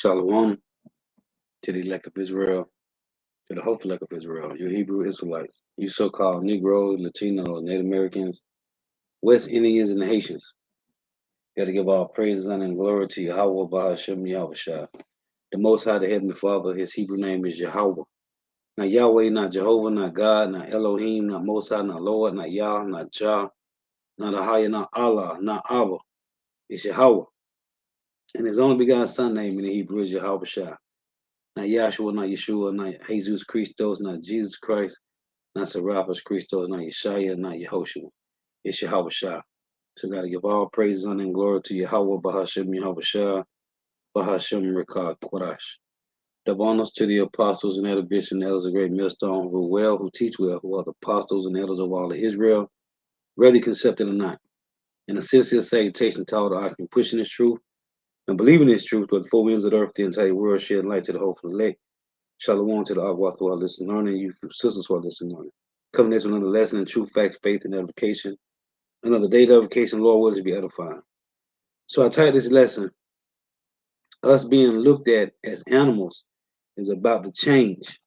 Shalom to the elect of Israel, to the hopeful elect of Israel, you Hebrew Israelites, you so-called Negroes, Latinos, Native Americans, West Indians, and Haitians. Got to give all praises honor, and glory to Yahweh Bahashem Yahushua. The Most High, the Heavenly Father, his Hebrew name is Yahweh. Not Yahweh, not Jehovah, not God, not Elohim, not Most High, not Lord, not Yah, not Jah, not Ahaya, not Allah, not Abba. It's Yahweh. And his only begotten son name in the Hebrew is Yahweh Shah. Not Yahshua, not Yeshua, not Jesus Christos, not Jesus Christ, not Serapis Christos, not Yeshaya, not Yehoshua. It's Yahweh Shah. So we got to give all praises honor, and glory to Yahweh Bahashem Yahweh Shah, Bahashem Rekah Quarash. Double honors to the apostles and elder bishops and elders of great millstone who rule well, who teach well, who are the apostles and elders of all of Israel, whether you accept it or not. And a sincere salutation to all the oxen pushing this truth and believing this truth with the four winds of the earth, the entire world, shed light to the hope of the elect. Shalom to the Agua who are listening, learning, you sisters who are listening, learning. Coming next with another lesson in truth, facts, faith, and edification. Another day of edification, Lord willing to be edifying. So I titled this lesson, Us Being Looked at as Animals is About to Change.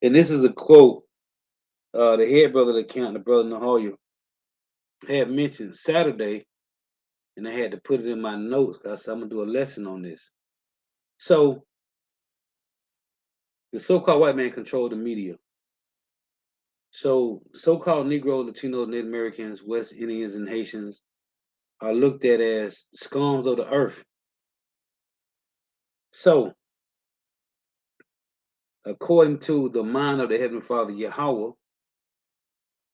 And this is a quote the head brother of the camp, the brother Nahoya, had mentioned Saturday, and I had to put it in my notes because I'm going to do a lesson on this. So the so-called white man controlled the media. So-called Negro, Latinos, Native Americans, West Indians, and Haitians are looked at as scums of the earth. So, according to the mind of the Heavenly Father Yahweh,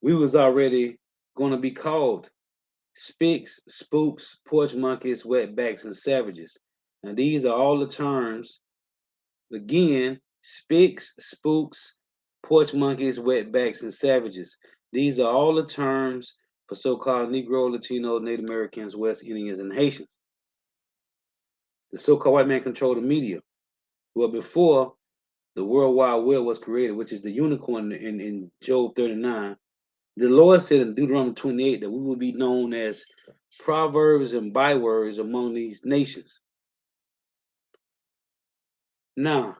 we was already going to be called spicks, spooks, porch monkeys, wetbacks, and savages. Now, these are all the terms. Again, spicks, spooks, porch monkeys, wetbacks, and savages. These are all the terms for so-called Negro, Latino, Native Americans, West Indians, and Haitians. The so-called white man controlled the media. Well, before the World Wide Web was created, which is the unicorn in Job 39, the Lord said in Deuteronomy 28 that we will be known as proverbs and bywords among these nations. Now,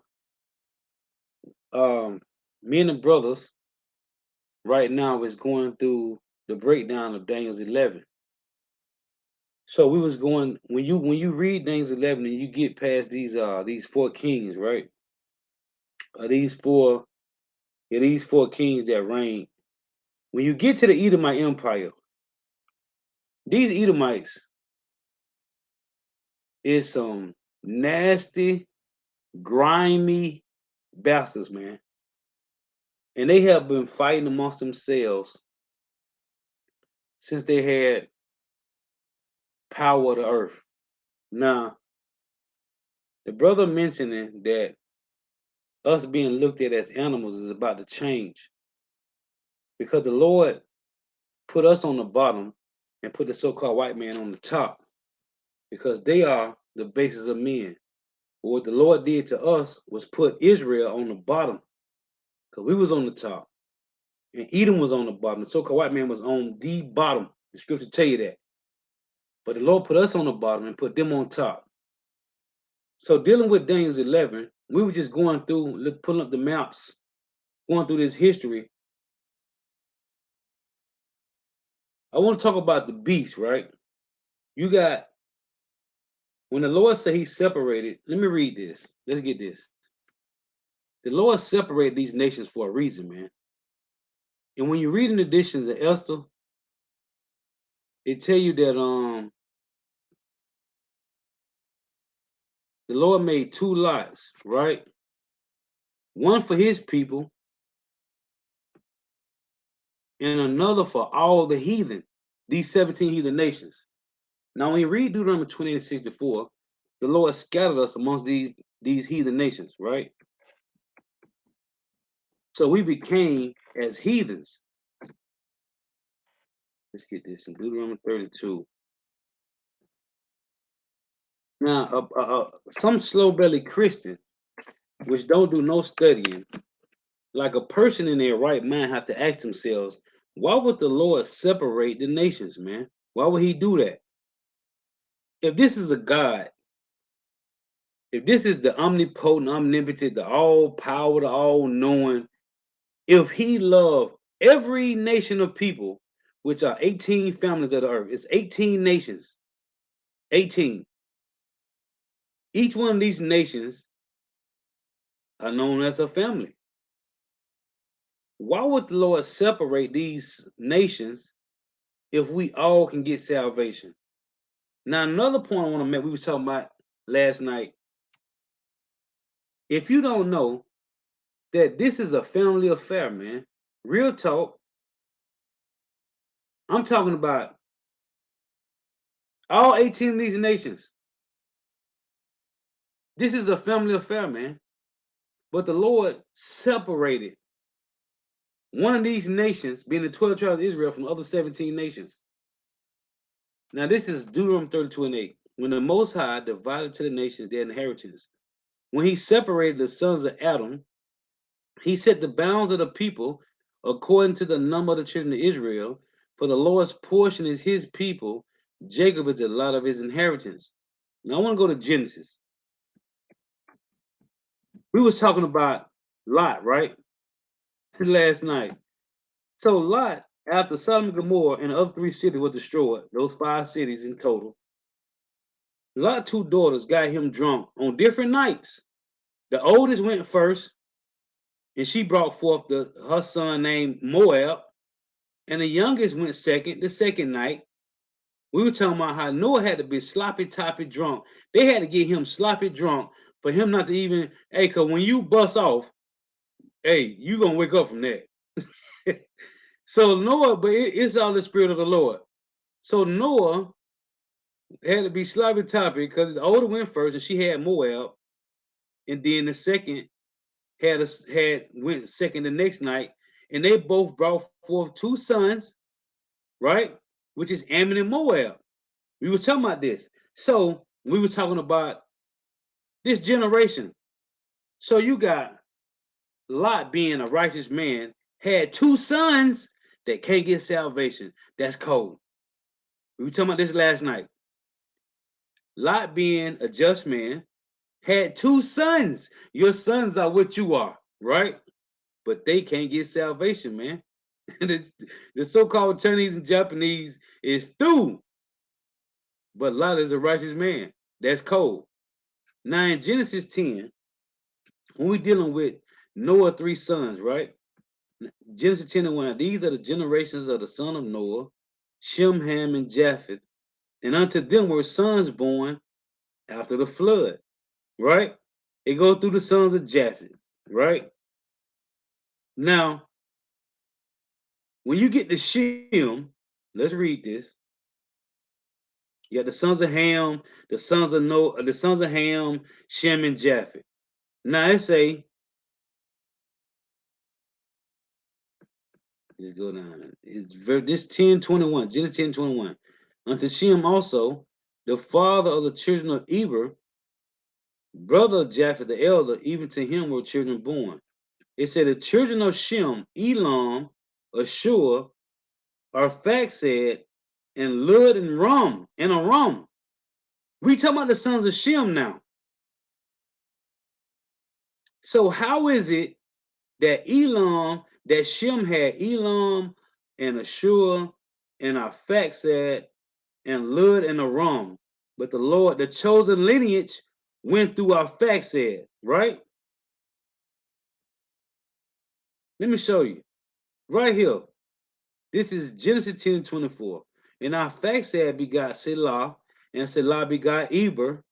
me and the brothers right now is going through the breakdown of Daniel's 11. So we was going when you read Daniel's 11 and you get past these four kings, right? These four kings that reign. When you get to the Edomite Empire, these Edomites is some nasty, grimy bastards, man. And they have been fighting amongst themselves since they had power of the earth. Now, the brother mentioning that us being looked at as animals is about to change because the Lord put us on the bottom and put the so-called white man on the top because they are the basis of men. But what the Lord did to us was put Israel on the bottom because we was on the top and Edom was on the bottom. The so-called white man was on the bottom. The scripture tell you that. But the Lord put us on the bottom and put them on top. So dealing with Daniel's 11, we were just going through, pulling up the maps, going through this history. I want to talk about the beast, right? You got, when the Lord said he separated, let me read this. Let's get this. The Lord separated these nations for a reason, man. And when you read in the editions of Esther, it tell you that the Lord made two lots, right? One for his people and another for all the heathen, these 17 heathen nations. Now, when you read Deuteronomy 28 and 64, the Lord scattered us amongst these heathen nations, right? So we became as heathens. Let's get this in Deuteronomy 32. Now, some slow-bellied Christian, which don't do no studying, like a person in their right mind, have to ask themselves, why would the Lord separate the nations, man? Why would he do that? If this is a God if this is the omnipotent, omnipotent, the all power, the all knowing, if he loved every nation of people, which are 18 families of the earth, it's 18 nations, 18. Each one of these nations are known as a family. Why would the Lord separate these nations if we all can get salvation? Now, another point I want to make, we were talking about last night. If you don't know that this is a family affair, man, real talk, I'm talking about all 18 of these nations. This is a family affair, man. But the Lord separated one of these nations, being the 12 tribes of Israel, from the other 17 nations. Now, this is Deuteronomy 32:8. When the Most High divided to the nations their inheritance, when he separated the sons of Adam, he set the bounds of the people according to the number of the children of Israel. For the Lord's portion is his people. Jacob is the lot of his inheritance. Now, I want to go to Genesis. We was talking about Lot, right? Last night. So Lot, after Sodom and Gomorrah and the other three cities were destroyed, those 5 cities in total, Lot 2 daughters got him drunk on different nights. The oldest went first, and she brought forth her son named Moab, and the youngest went second, the second night. We were talking about how Noah had to be sloppy toppy drunk. They had to get him sloppy drunk for him not to even, hey, cause when you bust off, hey, you gonna wake up from that. So Noah, but it's all the spirit of the Lord. So Noah had to be sloppy toppy because the older went first, and she had Moab, and then the second had went second the next night, and they both brought forth 2 sons, right? Which is Ammon and Moab. We were talking about this. So we were talking about this generation. So you got Lot, being a righteous man, had 2 sons that can't get salvation. That's cold. We were talking about this last night. Lot, being a just man, had 2 sons. Your sons are what you are, right? But they can't get salvation, man. the so-called Chinese and Japanese is through. But Lot is a righteous man. That's cold. Now in Genesis 10, when we're dealing with Noah 3 sons, right? Genesis 10 and 1, these are the generations of the son of Noah, Shem, Ham, and Japheth. And unto them were sons born after the flood, right? It goes through the sons of Japheth, right? Now, when you get to Shem, let's read this. You got the sons of Ham, the sons of Noah, the sons of Ham, Shem, and Japheth. Now it say, let's go down. It's this 10:21, Genesis 10:21. Unto Shem also, the father of the children of Eber, brother of Japheth the elder, even to him were children born. It said the children of Shem, Elam, Ashur, Arphaxad, and Lud and Ram, and Aram. We talking about the sons of Shem now. So how is it that that Shem had Elam and Ashur and Arphaxad and Lud and Aram, but the Lord, the chosen lineage, went through Arphaxad, right? Let me show you. Right here. This is Genesis 10:24. And Arphaxad begot Selah, and Selah begot Eber,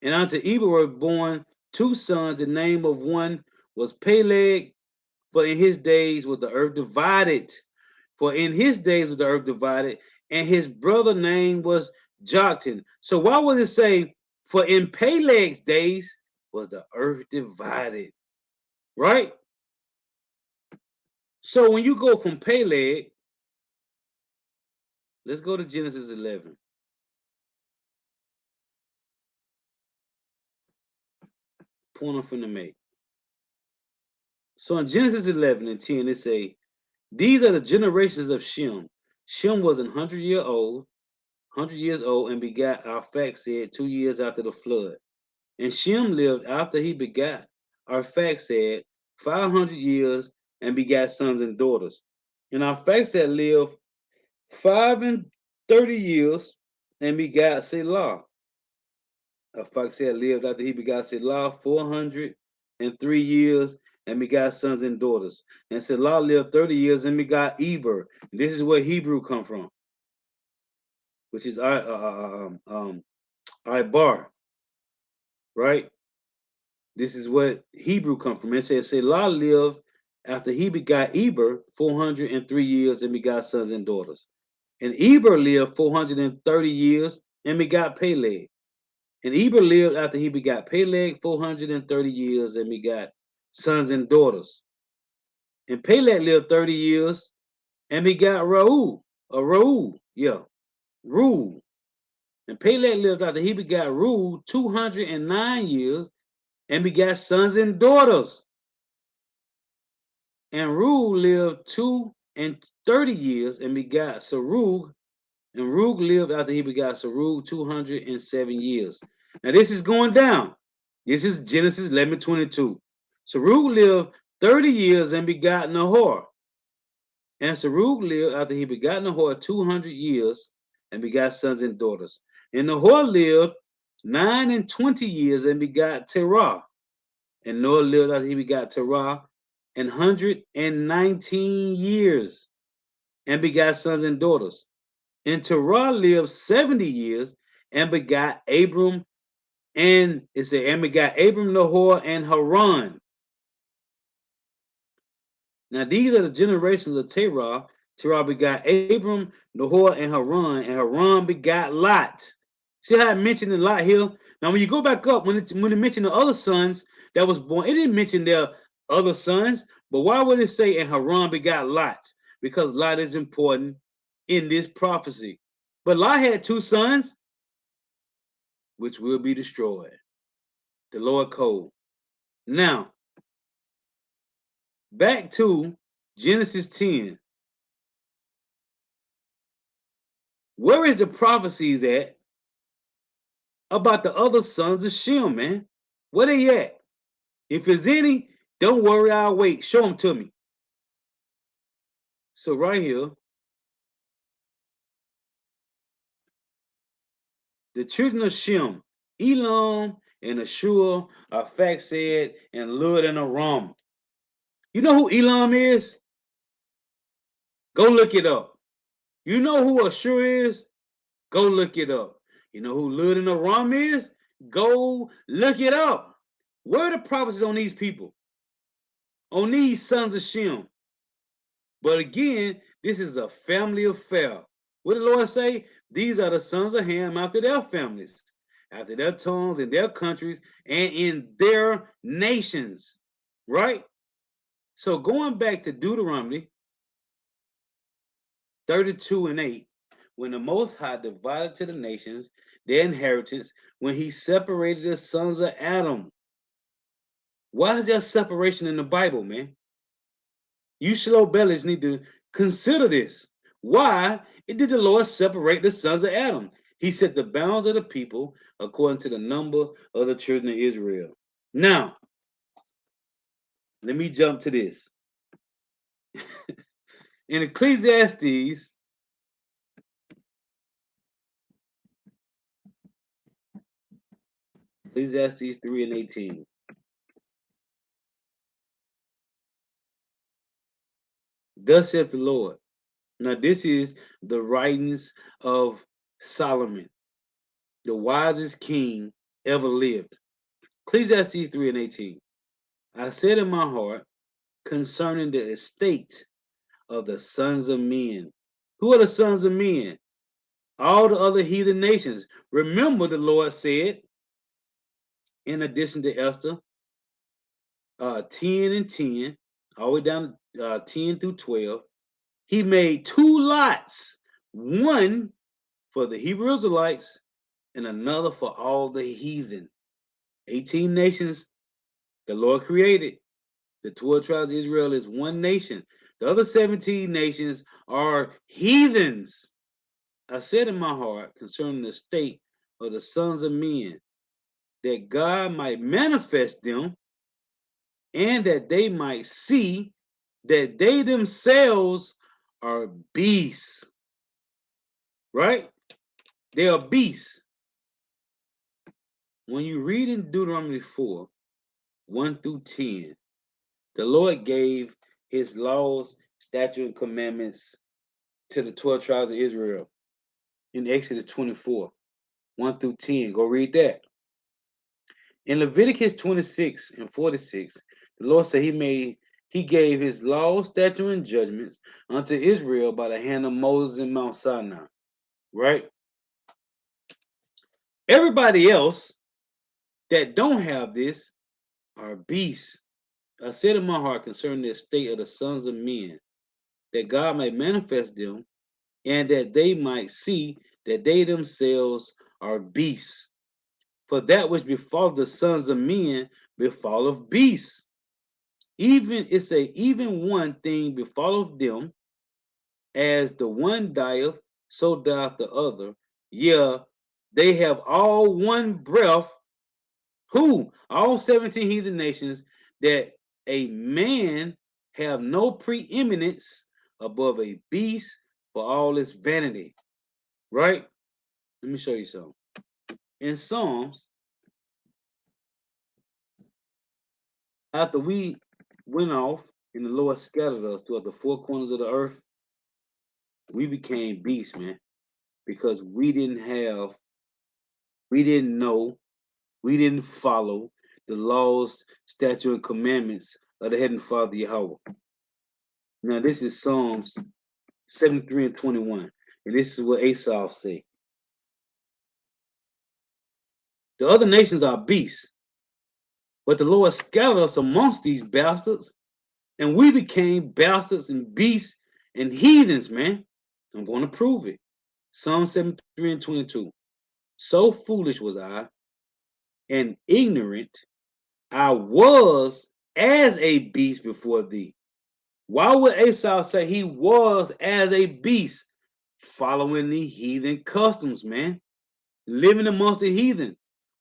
and unto Eber were born 2 sons. The name of one was Peleg, for in his days was the earth divided. For in his days was the earth divided, and his brother name was Joktan. So why would it say, for in Peleg's days was the earth divided? Right? So when you go from Peleg, let's go to Genesis 11. Point I'm finna make. So in Genesis 11 and 10, it say, these are the generations of Shem. Shem was 100 years old, and begat Arphaxad 2 years after the flood. And Shem lived after he begat Arphaxad 500 years and begat sons and daughters. And Arphaxad lived 530 years and begat Selah. Arphaxad lived after he begat Selah 403 years and begat sons and daughters. And Selah lived 30 years and begot Eber. And this is where Hebrew come from, which is Ibar, right? This is what Hebrew come from. It says Selah lived after he begot Eber 403 years and begot sons and daughters. And Eber lived 430 years and begot Peleg. And Eber lived after he begot Peleg 430 years and begot sons and daughters. And Peleg lived 30 years and begot Reu. Yeah, Reu. And Peleg lived after he begot Reu 209 years and begat sons and daughters. And Reu lived 230 years and begot Serug. And Rug lived after he begot Serug 207 years. Now this is going down. This is Genesis 11:22. Serug lived 30 years and begot Nahor. And Serug lived after he begot Nahor 200 years and begot sons and daughters. And Nahor lived 29 years and begot Terah. And Noah lived after he begot Terah 119 years and begot sons and daughters. And Terah lived 70 years and begot Abram, and it said, and begot Abram, Nahor, and Haran. Now these are the generations of Terah. Terah begot Abram, Nahor, and Haran begot Lot. See how I mentioned the Lot here? Now when you go back up, when it mentioned the other sons that was born, it didn't mention their other sons, but why would it say, and Haran begot Lot? Because Lot is important in this prophecy. But Lot had two sons, which will be destroyed. The Lord code. Now, back to Genesis 10. Where is the prophecies at about the other sons of Shem, man? Where they at? If there's any, don't worry, I'll wait. Show them to me. So right here, the children of Shem, Elam and Ashur, Arphaxad, and Lud and Aram. You know who Elam is? Go look it up. You know who Ashur is? Go look it up. You know who Lud and Aram is? Go look it up. Where are the prophecies on these people? On these sons of Shem? But again, this is a family affair. What did the Lord say? These are the sons of Ham after their families, after their tongues, in their countries, and in their nations. Right? So going back to Deuteronomy 32:8, when the Most High divided to the nations their inheritance, when he separated the sons of Adam. Why is there separation in the Bible, man? You slow bellies need to consider this. Why did the Lord separate the sons of Adam? He set the bounds of the people according to the number of the children of Israel. Now, let me jump to this. In Ecclesiastes, Ecclesiastes 3:18. Thus saith the Lord. Now, this is the writings of Solomon, the wisest king ever lived. Ecclesiastes 3:18. I said in my heart concerning the estate of the sons of men. Who are the sons of men? All the other heathen nations. Remember, the Lord said, in addition to Esther, 10 and 10, all the way down to 10 through 12, he made two lots, one for the Hebrew Israelites and another for all the heathen. 18 nations the Lord created. The 12 tribes of Israel is one nation. The other 17 nations are heathens. I said in my heart concerning the state of the sons of men, that God might manifest them, and that they might see that they themselves are beasts, right? They are beasts. When you read in Deuteronomy 4, 1 through 10, the Lord gave his laws, statutes, and commandments to the 12 tribes of Israel in Exodus 24, 1 through 10. Go read that. In Leviticus 26 and 46, the Lord said he gave his laws, statutes, and judgments unto Israel by the hand of Moses in Mount Sinai. Right? Everybody else that don't have this are beasts. I said in my heart concerning the state of the sons of men, that God might manifest them, and that they might see that they themselves are beasts. For that which befall the sons of men befalleth beasts. Even one thing befalleth them, as the one dieth, so dieth the other. Yeah, they have all one breath. Who? All 17 heathen nations, that a man have no preeminence above a beast for all its vanity. Right? Let me show you something. In Psalms, after we went off and the Lord scattered us throughout the four corners of the earth, we became beasts, man, because we didn't know, we didn't follow the laws, statutes, and commandments of the Heavenly Father Yahweh. Now, this is Psalms 73 and 21. And this is what Asaph say. The other nations are beasts, but the Lord scattered us amongst these bastards, and we became bastards and beasts and heathens, man. I'm going to prove it. Psalm 73 and 22. So foolish was I and ignorant, I was as a beast before thee. Why would Esau say he was as a beast? Following the heathen customs, man. Living amongst the heathen.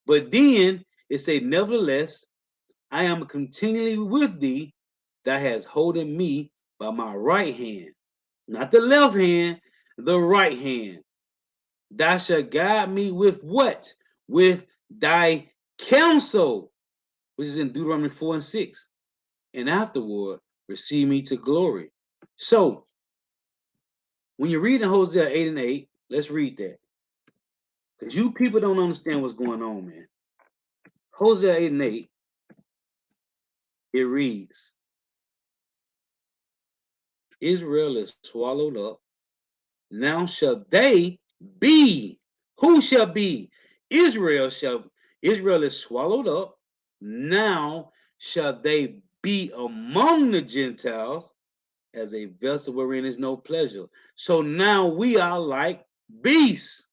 But then it say, nevertheless, I am continually with thee, that has holding me by my right hand. Not the left hand, the right hand. Thou shalt guide me with what? With thy counsel, which is in Deuteronomy 4 and 6. And afterward, receive me to glory. So, when you're reading Hosea 8 and 8, let's read that. Because you people don't understand what's going on, man. Hosea 8 and 8, it reads, Israel is swallowed up. Now shall they be. Who shall be? Israel is swallowed up. Now shall they be among the Gentiles as a vessel wherein is no pleasure. So now we are like beasts.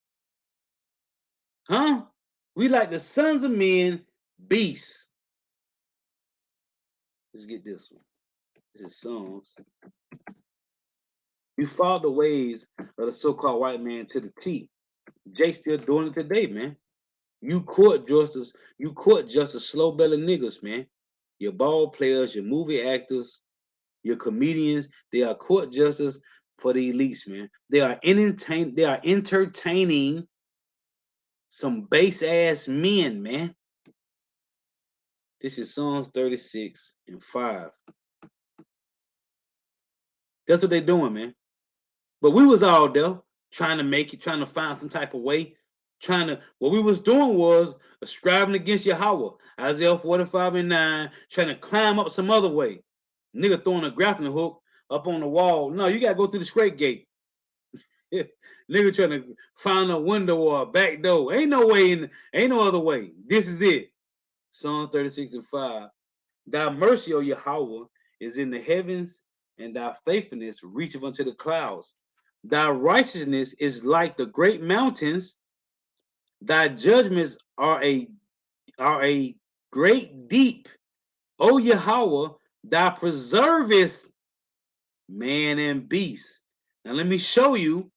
Huh? We like the sons of men, beasts. Let's get this one. This is Psalms. You follow the ways of the so-called white man to the T. Jake still doing it today, man. You court just a slow-bellied niggas, man. Your ball players, your movie actors, your comedians, they are court justice for the elites, man. They are entertaining some base ass men, man. This is Psalms 36 and 5. That's what they're doing, man. But we was all there trying to make it, trying to find some type of way, what we was doing was striving against Yahweh. Isaiah 45 and 9, trying to climb up some other way. Nigga throwing a grappling hook up on the wall. No, you gotta go through the straight gate. Nigga trying to find a window or a back door. Ain't no other way. This is it. Psalm 36 and 5. Thy mercy, O Yahweh, is in the heavens, and thy faithfulness reacheth unto the clouds. Thy righteousness is like the great mountains. Thy judgments are a great deep. O Yahweh, thou preservest man and beast. Now let me show you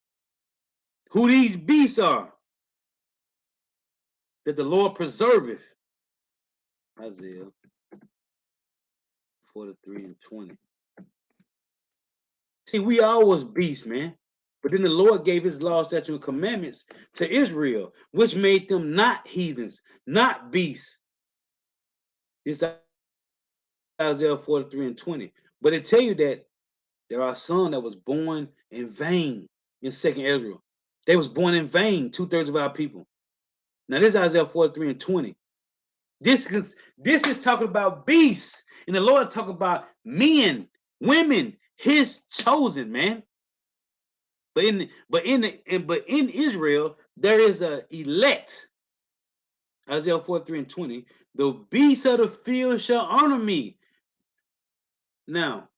who these beasts are that the Lord preserveth. Isaiah 43 and 20. See, we always beasts, man. But then the Lord gave his law, statutes, and commandments to Israel, which made them not heathens, not beasts. This Isaiah 43 and 20. But it tell you that there are some that was born in vain in second Israel. They was born in vain, two-thirds of our people. Now this is Isaiah 43 and 20. This is talking about beasts. And the Lord talking about men, women, his chosen, man. But in Israel, there is a elect. Isaiah 43 and 20. The beasts of the field shall honor me. Now,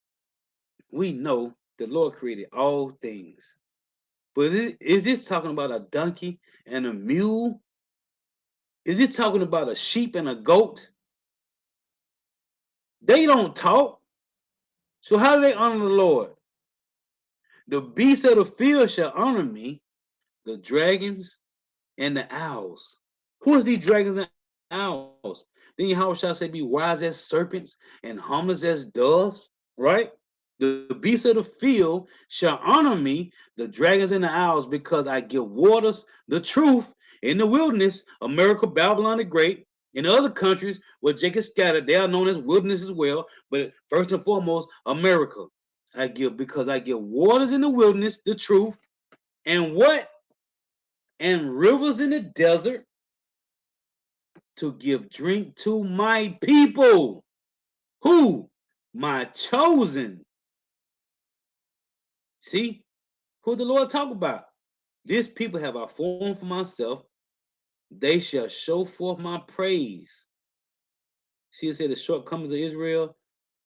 we know the Lord created all things. But is this talking about a donkey and a mule? Is it talking about a sheep and a goat? They don't talk. So how do they honor the Lord? The beasts of the field shall honor me, the dragons and the owls. Who is these dragons and owls? Then Yahweh shall say, be wise as serpents and harmless as doves, right? The beasts of the field shall honor me, the dragons and the owls, because I give waters, the truth, in the wilderness, America, Babylon the Great, in other countries where Jacob scattered, they are known as wilderness as well. But first and foremost, America, I give because I give waters in the wilderness, the truth, and what? And rivers in the desert to give drink to my people. Who? My chosen. See who the Lord talk about. This people have I formed for myself. They shall show forth my praise. See, it said the shortcomings of Israel.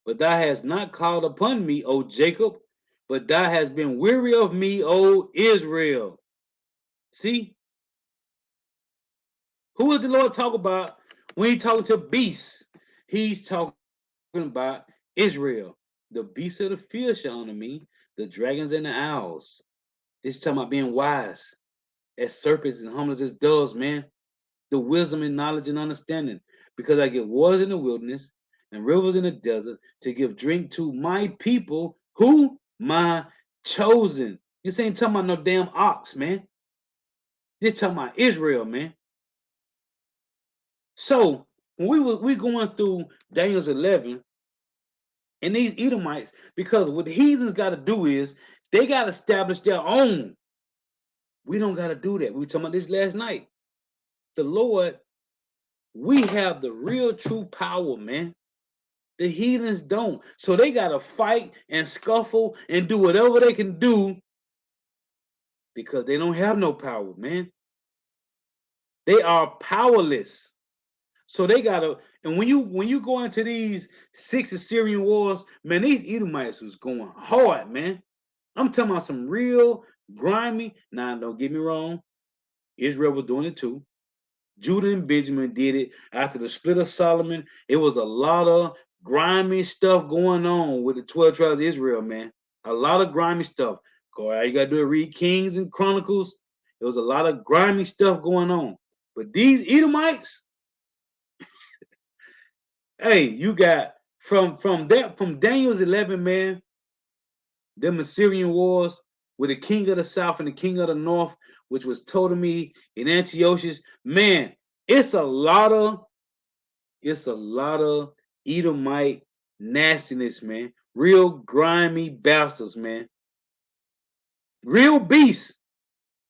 But thou hast not called upon me, O Jacob, but thou hast been weary of me, O Israel. See, who does the Lord talk about when he talking to beasts? He's talking about Israel. The beasts of the field shall honor me, the dragons and the owls. This is talking about being wise as serpents and humble as doves, man. The wisdom and knowledge and understanding. Because I give waters in the wilderness and rivers in the desert to give drink to my people, who? My chosen. This ain't talking about no damn ox, man. This talking about Israel, man. So when we going through Daniel's 11, and these Edomites, because what the heathens got to do is they got to establish their own. We don't got to do that. We were talking about this last night. The Lord, we have the real true power, man. The heathens don't. So they got to fight and scuffle and do whatever they can do because they don't have no power, man. They are powerless. So they gotta, and when you go into these 6 Assyrian wars, man, these Edomites was going hard, man. I'm talking about some real grimy. Now, don't get me wrong, Israel was doing it too. Judah and Benjamin did it after the split of Solomon. It was a lot of grimy stuff going on with the 12 tribes of Israel, man. A lot of grimy stuff. Go out, you gotta do it, read Kings and Chronicles. There was a lot of grimy stuff going on. But these Edomites, hey, you got from Daniel's 11, man, them Assyrian wars with the king of the south and the king of the north, which was Ptolemy and Antiochus. Man, it's a lot of Edomite nastiness, man. Real grimy bastards, man. Real beast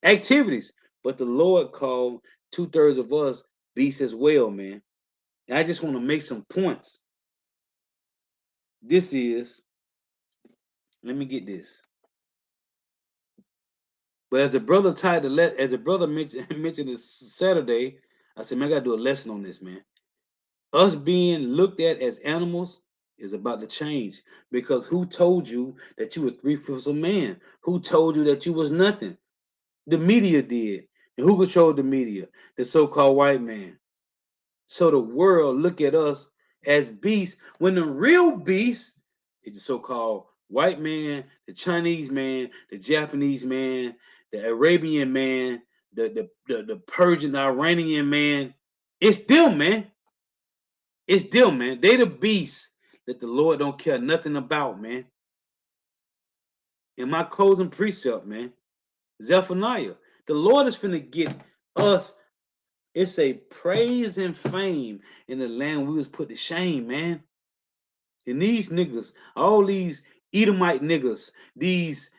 activities. But the Lord called two-thirds of us beasts as well, man. And I just want to make some points. This is, let me get this. But as the brother as the brother mentioned this Saturday, I said, man, I gotta do a lesson on this, man. Us being looked at as animals is about to change because who told you that you were three-fifths of man? Who told you that you was nothing? The media did. And who controlled the media? The so-called white man. So the world look at us as beasts when the real beast is the so-called white man, the Chinese man, the Japanese man, the Arabian man, the Persian, the Iranian man. It's them, man. It's them, man. They the beasts that the Lord don't care nothing about, man. In my closing precept, man, Zephaniah, the Lord is finna get us. It's a praise and fame in the land we was put to shame, man. And these niggas, all these Edomite niggas, these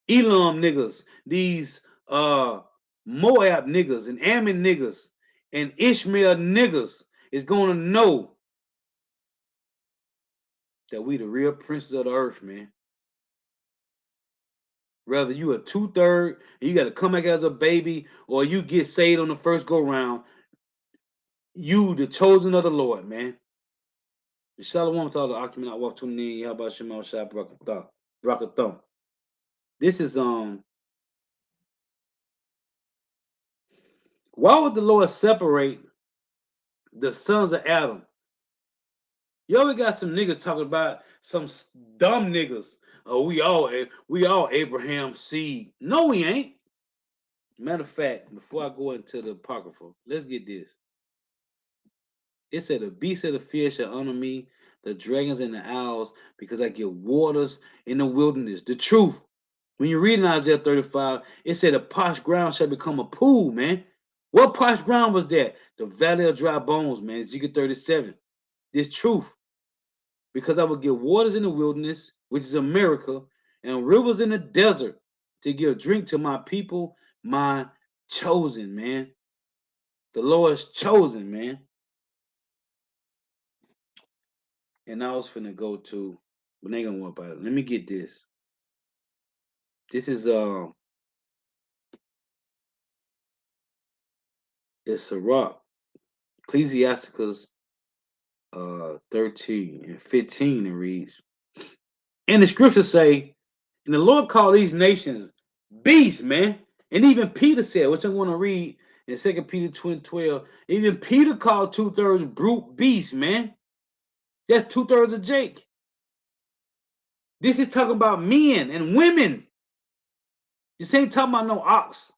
Elam niggas, these Moab niggas and Ammon niggas and Ishmael niggas is gonna know that we the real princes of the earth, man. Whether you a 2/3 and you got to come back as a baby, or you get saved on the first go round, you the chosen of the Lord, man. Shalom to all the Akim I walk to me. How about Shema Shah Brakatham? This is why would the Lord separate the sons of Adam? You always got some niggas talking about some dumb niggas. Oh, we all Abraham's seed. No, we ain't. Matter of fact, before I go into the Apocrypha, let's get this. It said, the beasts of the field shall honor me, the dragons and the owls, because I give waters in the wilderness. The truth. When you read in Isaiah 35, it said, the parched ground shall become a pool, man. What parched ground was that? The valley of dry bones, man. Ezekiel 37. This truth. Because I will give waters in the wilderness, which is America, and rivers in the desert to give drink to my people, my chosen, man. The Lord's chosen, man. And I was finna go to, but they ain't gonna worry about it. Let me get this. This is it's a rock. Ecclesiasticus 13 and 15 it reads. And the scriptures say, and the Lord called these nations beasts, man. And even Peter said, which I'm gonna read in 2 Peter 2:12, even Peter called 2/3 brute beasts, man. That's 2/3 of Jake. This is talking about men and women. This ain't talking about no ox.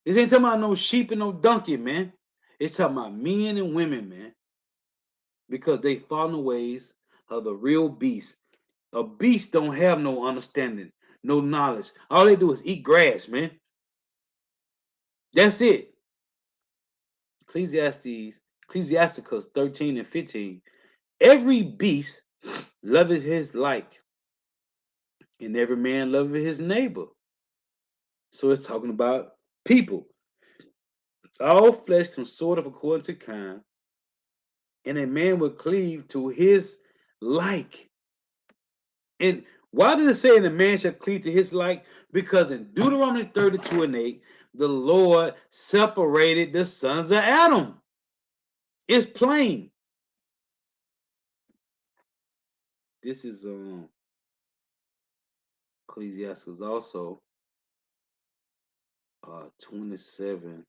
This ain't talking about no sheep and no donkey, man. It's talking about men and women, man. Because they follow the ways of the real beast. A beast don't have no understanding, no knowledge. All they do is eat grass, man. That's it. Ecclesiasticus 13 and 15. Every beast loveth his like, and every man loveth his neighbor. So it's talking about people. All flesh consorteth according to kind, and a man will cleave to his like. And why does it say the man shall cleave to his like? Because in Deuteronomy 32 and 8, the Lord separated the sons of Adam. It's plain. This is Ecclesiastes also 27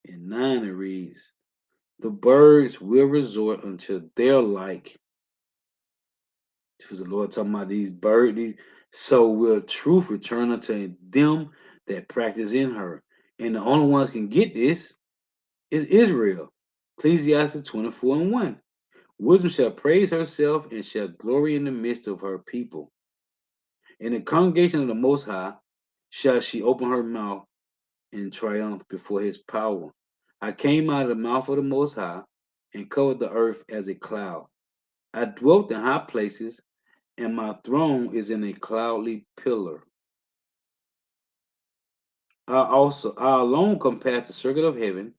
and 9 it reads, the birds will resort unto their like. This was the Lord talking about these birds. So will truth return unto them that practice in her. And the only ones can get this is Israel. Ecclesiastes 24 and 1. Wisdom shall praise herself and shall glory in the midst of her people. In the congregation of the Most High shall she open her mouth in triumph before his power. I came out of the mouth of the Most High and covered the earth as a cloud. I dwelt in high places, and my throne is in a cloudly pillar. I alone compassed the circuit of heaven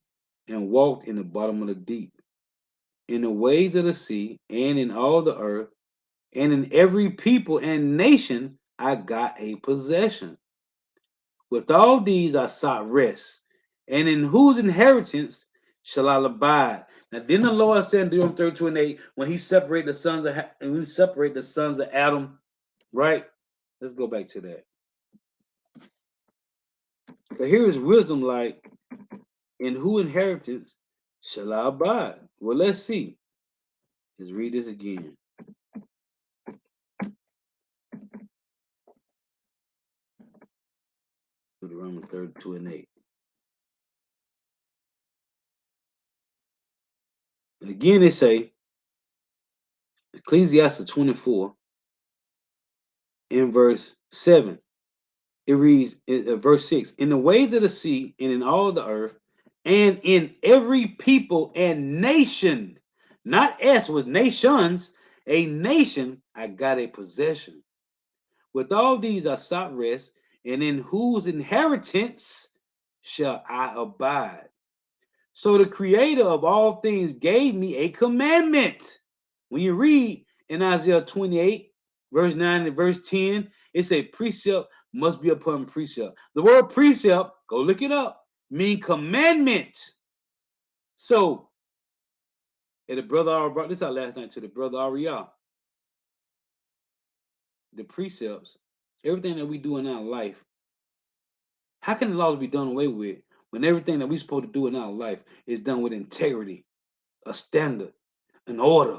and walked in the bottom of the deep, in the ways of the sea, and in all the earth, and in every people and nation I got a possession. With all these I sought rest, and in whose inheritance shall I abide? Now, then the Lord said in Deuteronomy 32 and 8, when he separated the sons of Adam, right? Let's go back to that. But here is wisdom like, in whose inheritance shall I abide? Well, let's see. Let's read this again. Deuteronomy 32 and 8. Again, they say, Ecclesiastes 24 in verse 7. It reads, verse 6, in the ways of the sea and in all the earth and in every people and nation, not S with nations, a nation, I got a possession. With all these I sought rest, and in whose inheritance shall I abide? So the creator of all things gave me a commandment. When you read in Isaiah 28, verse 9 and verse 10, it says precept must be upon precept. The word precept, go look it up, mean commandment. So, and the brother already brought this out last night to the brother Ariel. The precepts, everything that we do in our life, how can the laws be done away with when everything that we're supposed to do in our life is done with integrity, a standard, an order?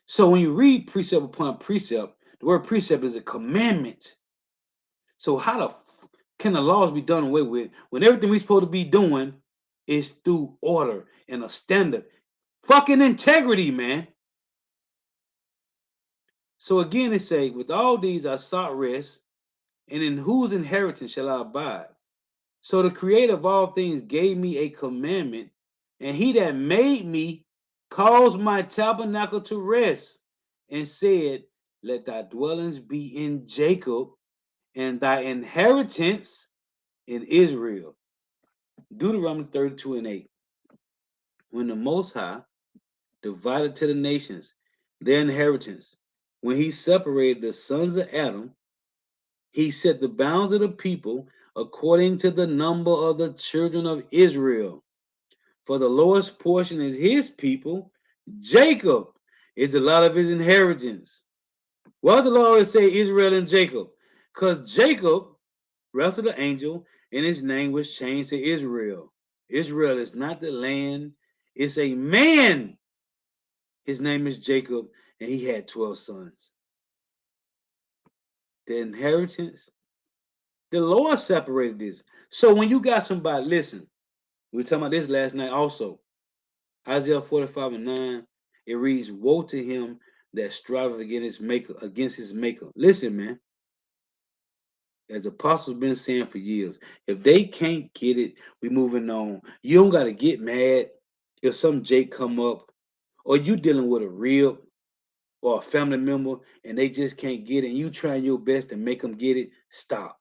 So when you read precept upon precept, the word precept is a commandment. So how can the laws be done away with when everything we're supposed to be doing is through order and a standard? Fucking integrity, man. So again, it say, with all these I sought rest, and in whose inheritance shall I abide? So the creator of all things gave me a commandment, and he that made me caused my tabernacle to rest, and said, let thy dwellings be in Jacob, and thy inheritance in Israel. Deuteronomy 32 and 8. When the Most High divided to the nations their inheritance, when he separated the sons of Adam, he set the bounds of the people according to the number of the children of Israel. For the lowest portion is his people. Jacob is a lot of his inheritance. Why does the Lord always say Israel and Jacob? Because Jacob wrestled the angel and his name was changed to Israel. Israel is not the land, it's a man. His name is Jacob and he had 12 sons. The inheritance, the Lord separated this. So when you got somebody, listen, we were talking about this last night also. Isaiah 45 and 9, it reads, woe to him that striveth against his maker. Listen, man, as apostles been saying for years, if they can't get it, we moving on. You don't gotta get mad if some Jake come up, or you dealing with a real or a family member and they just can't get it, and you trying your best to make them get it. Stop.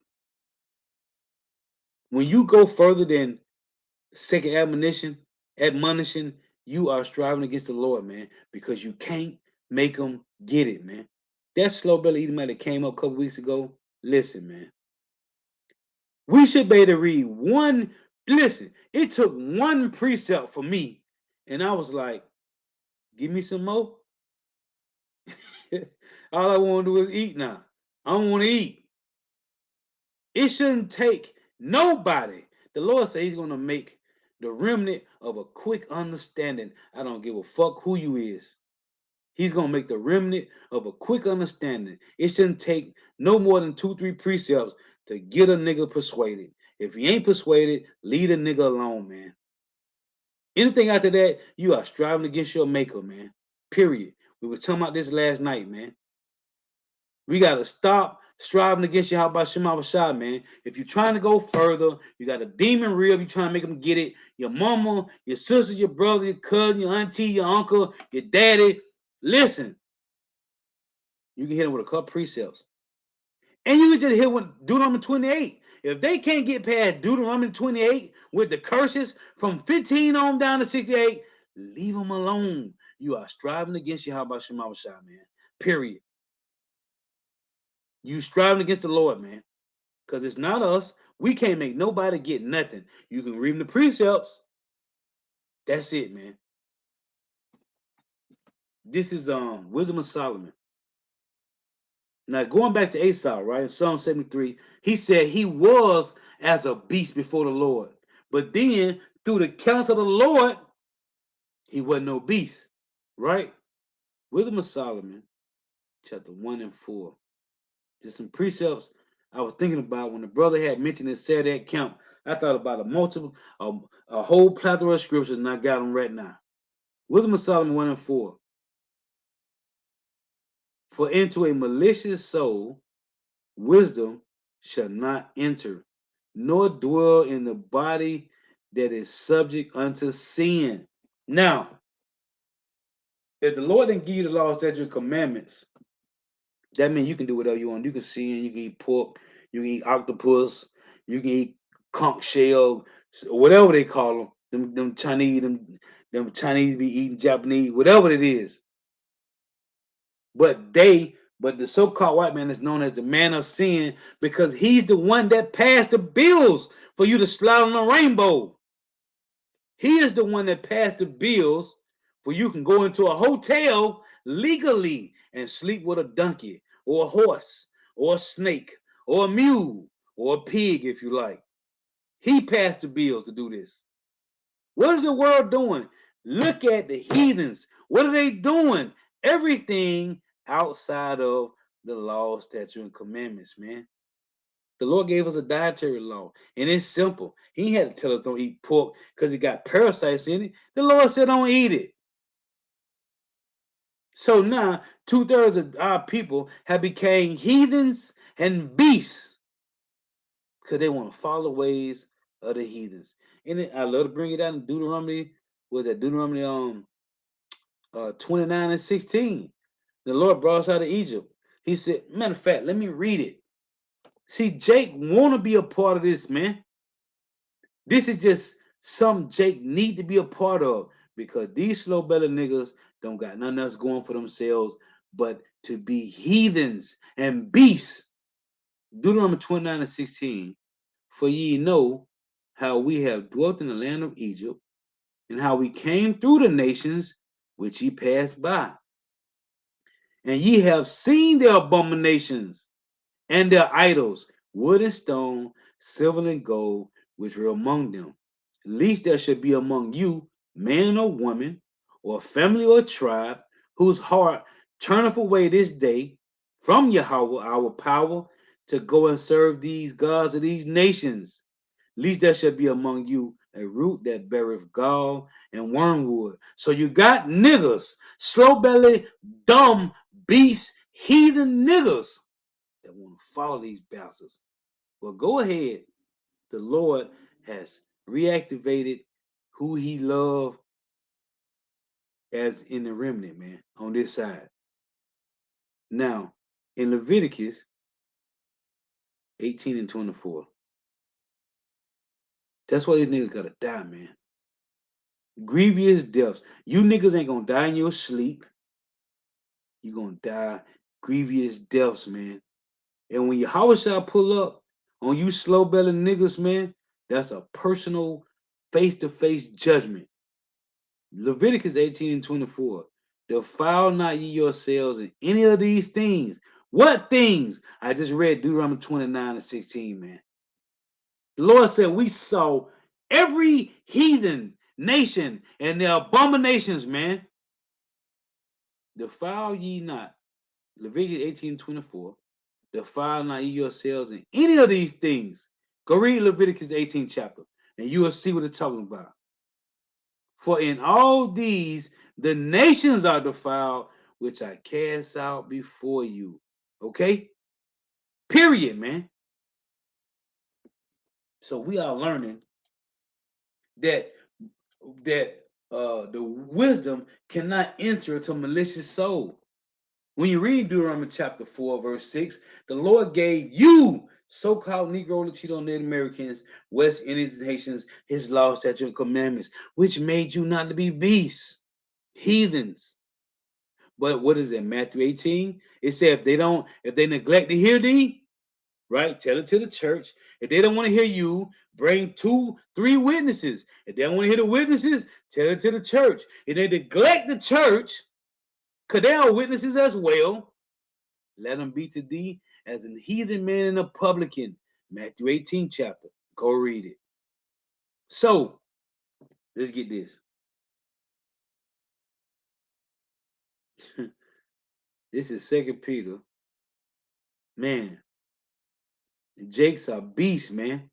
When you go further than second admonition, you are striving against the Lord, man, because you can't make them get it, man. That slow belly Edomite that came up a couple weeks ago, listen, man. We should be able to read one. Listen, it took one precept for me, and I was like, give me some more. All I want to do is eat now. I don't want to eat. It shouldn't take nobody. The Lord said he's going to make the remnant of a quick understanding. I don't give a fuck who you is. He's going to make the remnant of a quick understanding. It shouldn't take no more than 2-3 precepts to get a nigga persuaded. If he ain't persuaded, leave the nigga alone, man. Anything after that, you are striving against your maker, man. Period. We were talking about this last night, man. We got to stop striving against you. How about Shema Rashad, man? If you're trying to go further, you got a demon real. You trying to make them get it. Your mama, your sister, your brother, your cousin, your auntie, your uncle, your daddy. Listen, you can hit them with a couple precepts. And you can just hit with Deuteronomy 28. If they can't get past Deuteronomy 28 with the curses from 15 on down to 68, leave them alone. You are striving against you. How about Shema Rashad, man? Period. You striving against the Lord, man. Because it's not us. We can't make nobody get nothing. You can read the precepts. That's it, man. This is Wisdom of Solomon. Now going back to Esau, right? In Psalm 73, he said he was as a beast before the Lord. But then through the counsel of the Lord, he wasn't no beast, right? Wisdom of Solomon, chapter 1 and 4. Just some precepts I was thinking about when the brother had mentioned his Saturday camp. I thought about a whole plethora of scriptures, and I got them right now. Wisdom of Solomon 1 and 4. For into a malicious soul wisdom shall not enter, nor dwell in the body that is subject unto sin. Now, if the Lord didn't give you the law, statutes, and commandments, that means you can do whatever you want. You can sin, you can eat pork, you can eat octopus, you can eat conch shell, whatever they call them. Them Chinese, them Chinese be eating Japanese, whatever it is. But the so-called white man is known as the man of sin because he's the one that passed the bills for you to slide on the rainbow. He is the one that passed the bills for you can go into a hotel legally and sleep with a donkey or a horse or a snake or a mule or a pig if you like. He passed the bills to do this. What is the world doing? Look at the heathens. What are they doing? Everything outside of the law, statute, and commandments, man. The Lord gave us a dietary law, and it's simple. He had to tell us don't eat pork because it got parasites in it. The Lord said don't eat it. So now 2/3 of our people have become heathens and beasts because they want to follow the ways of the heathens. And I love to bring it out in Deuteronomy. Was that Deuteronomy 29 and 16? The Lord brought us out of Egypt. He said, matter of fact, let me read it. See, Jake want to be a part of this, man. This is just something Jake need to be a part of because these slow-bellied niggas don't got nothing else going for themselves but to be heathens and beasts. Deuteronomy 29 and 16. For ye know how we have dwelt in the land of Egypt, and how we came through the nations which ye passed by. And ye have seen their abominations and their idols, wood and stone, silver and gold, which were among them. Least there should be among you man or woman, or family or tribe, whose heart turneth away this day from Yahweh our power to go and serve these gods of these nations. Least there should be among you a root that beareth gall and wormwood. So you got niggas, slow belly, dumb beast, heathen niggas that want to follow these bastards. Well, go ahead. The Lord has reactivated who he loved as in the remnant, man, on this side. Now, in Leviticus 18 and 24, that's why these niggas gotta die, man. Grievous deaths. You niggas ain't gonna die in your sleep. You gonna die grievous deaths, man. And when Yahweh shall pull up on you slow bellied niggas, man, that's a personal face-to-face judgment. Leviticus 18 and 24. Defile not ye yourselves in any of these things. What things? I just read Deuteronomy 29 and 16, man. The Lord said we saw every heathen nation and their abominations, man. Defile ye not. Leviticus 18 24. Defile not ye yourselves in any of these things. Go read Leviticus 18 chapter, and you will see what it's talking about. For in all these the nations are defiled, which I cast out before you. Okay? Period, man. So we are learning that the wisdom cannot enter into malicious soul. When you read Deuteronomy chapter 4, verse 6, the Lord gave you, so-called Negro, Latino, Native Americans, West Indians, and Haitians, his laws, statutes, and commandments, which made you not to be beasts, heathens. But what is it, Matthew 18? It said if they neglect to hear thee, right? Tell it to the church. If they don't want to hear you, bring 2, 3 witnesses. If they don't want to hear the witnesses, tell it to the church. If they neglect the church, because they are witnesses as well, let them be to thee as an heathen man and a publican. Matthew 18 chapter. Go read it. So, let's get this. This is 2 Peter. Man, the Jakes are beasts, man.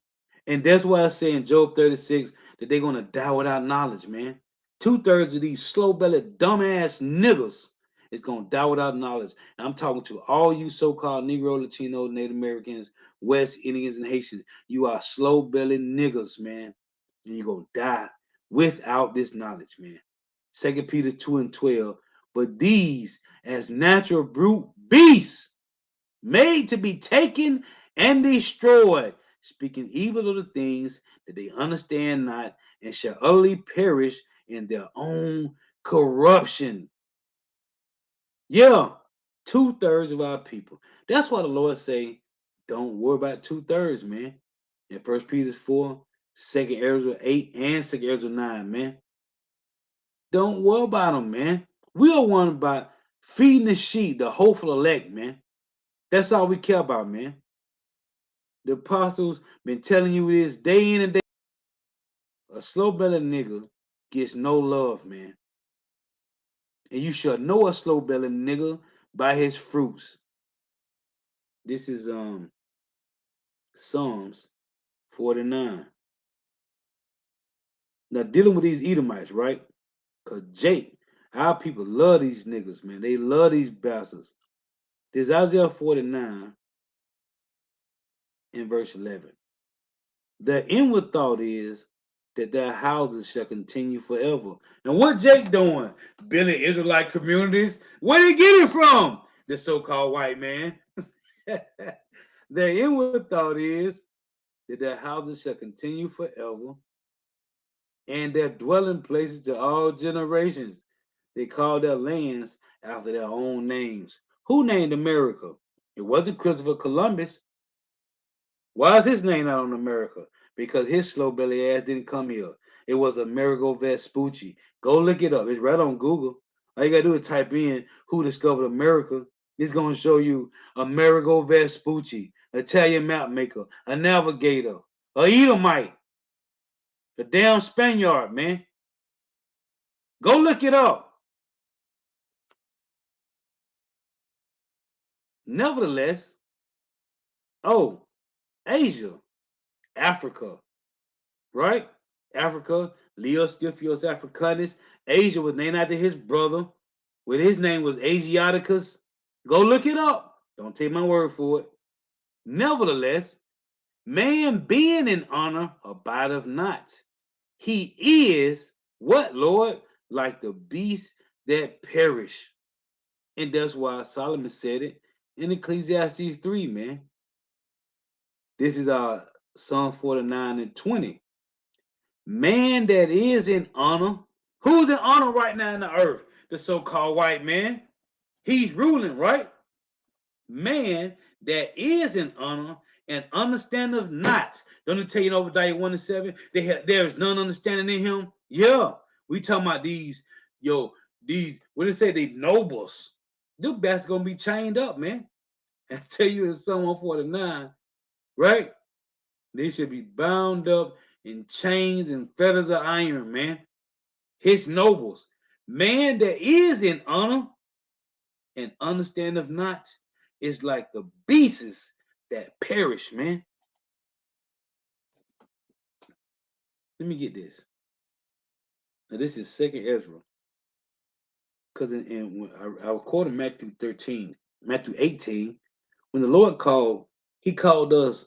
And that's why I say in Job 36 that they're going to die without knowledge, man. 2/3 of these slow-bellied, dumbass niggas is gonna die without knowledge. And I'm talking to all you so-called Negro, Latino, Native Americans, West Indians, and Haitians. You are slow-bellied niggas, man. And you're gonna die without this knowledge, man. 2 Peter 2 and 12. But these, as natural brute beasts, made to be taken and destroyed, speaking evil of the things that they understand not, and shall utterly perish in their own corruption. Yeah, 2/3 of our people. That's why the Lord say, don't worry about 2/3, man. In 1 Peter 4, 2 Ezra 8, and 2 Ezra 9, man. Don't worry about them, man. We are one about feeding the sheep, the hopeful elect, man. That's all we care about, man. The apostles been telling you this day in and day. A slow-bellied nigga gets no love, man. And you shall know a slow-bellied nigga by his fruits. This is Psalms 49. Now dealing with these Edomites, right? Cause Jake, our people love these niggas, man. They love these bastards. This Isaiah 49 in verse 11. The inward thought is that their houses shall continue forever. Now, what Jake doing? Building Israelite communities? Where did he get it from? The so-called white man. Their inward thought is that their houses shall continue forever, and their dwelling places to all generations. They call their lands after their own names. Who named America? It wasn't Christopher Columbus. Why is his name not on America? Because his slow belly ass didn't come here. It was Amerigo Vespucci. Go look it up. It's right on Google. All you gotta do is type in who discovered America. It's gonna show you Amerigo Vespucci, Italian map maker, a navigator, a Edomite, a damn Spaniard, man. Go look it up. Nevertheless, oh, Asia, Africa, right? Africa, Leo Stiphios Africanus. Asia was named after his brother, when his name was Asiaticus. Go look it up. Don't take my word for it. Nevertheless, man being in honor abideth not. He is what, Lord? Like the beasts that perish. And that's why Solomon said it in Ecclesiastes 3, man. This is Psalms 49 and 20. Man that is in honor. Who's in honor right now in the earth? The so-called white man. He's ruling, right? Man that is in honor and understandeth not. Don't it tell you in Obadiah 1 and 7? There is none understanding in him. Yeah. We talking about these, what did it say? These nobles. Them bastards gonna be chained up, man. I tell you in Psalm 149, right? They should be bound up in chains and fetters of iron, man. His nobles. Man that is in honor and understandeth not is like the beasts that perish, man. Let me get this. Now this is Second Ezra, because when I quoted Matthew 13, Matthew 18, when the Lord called, He called us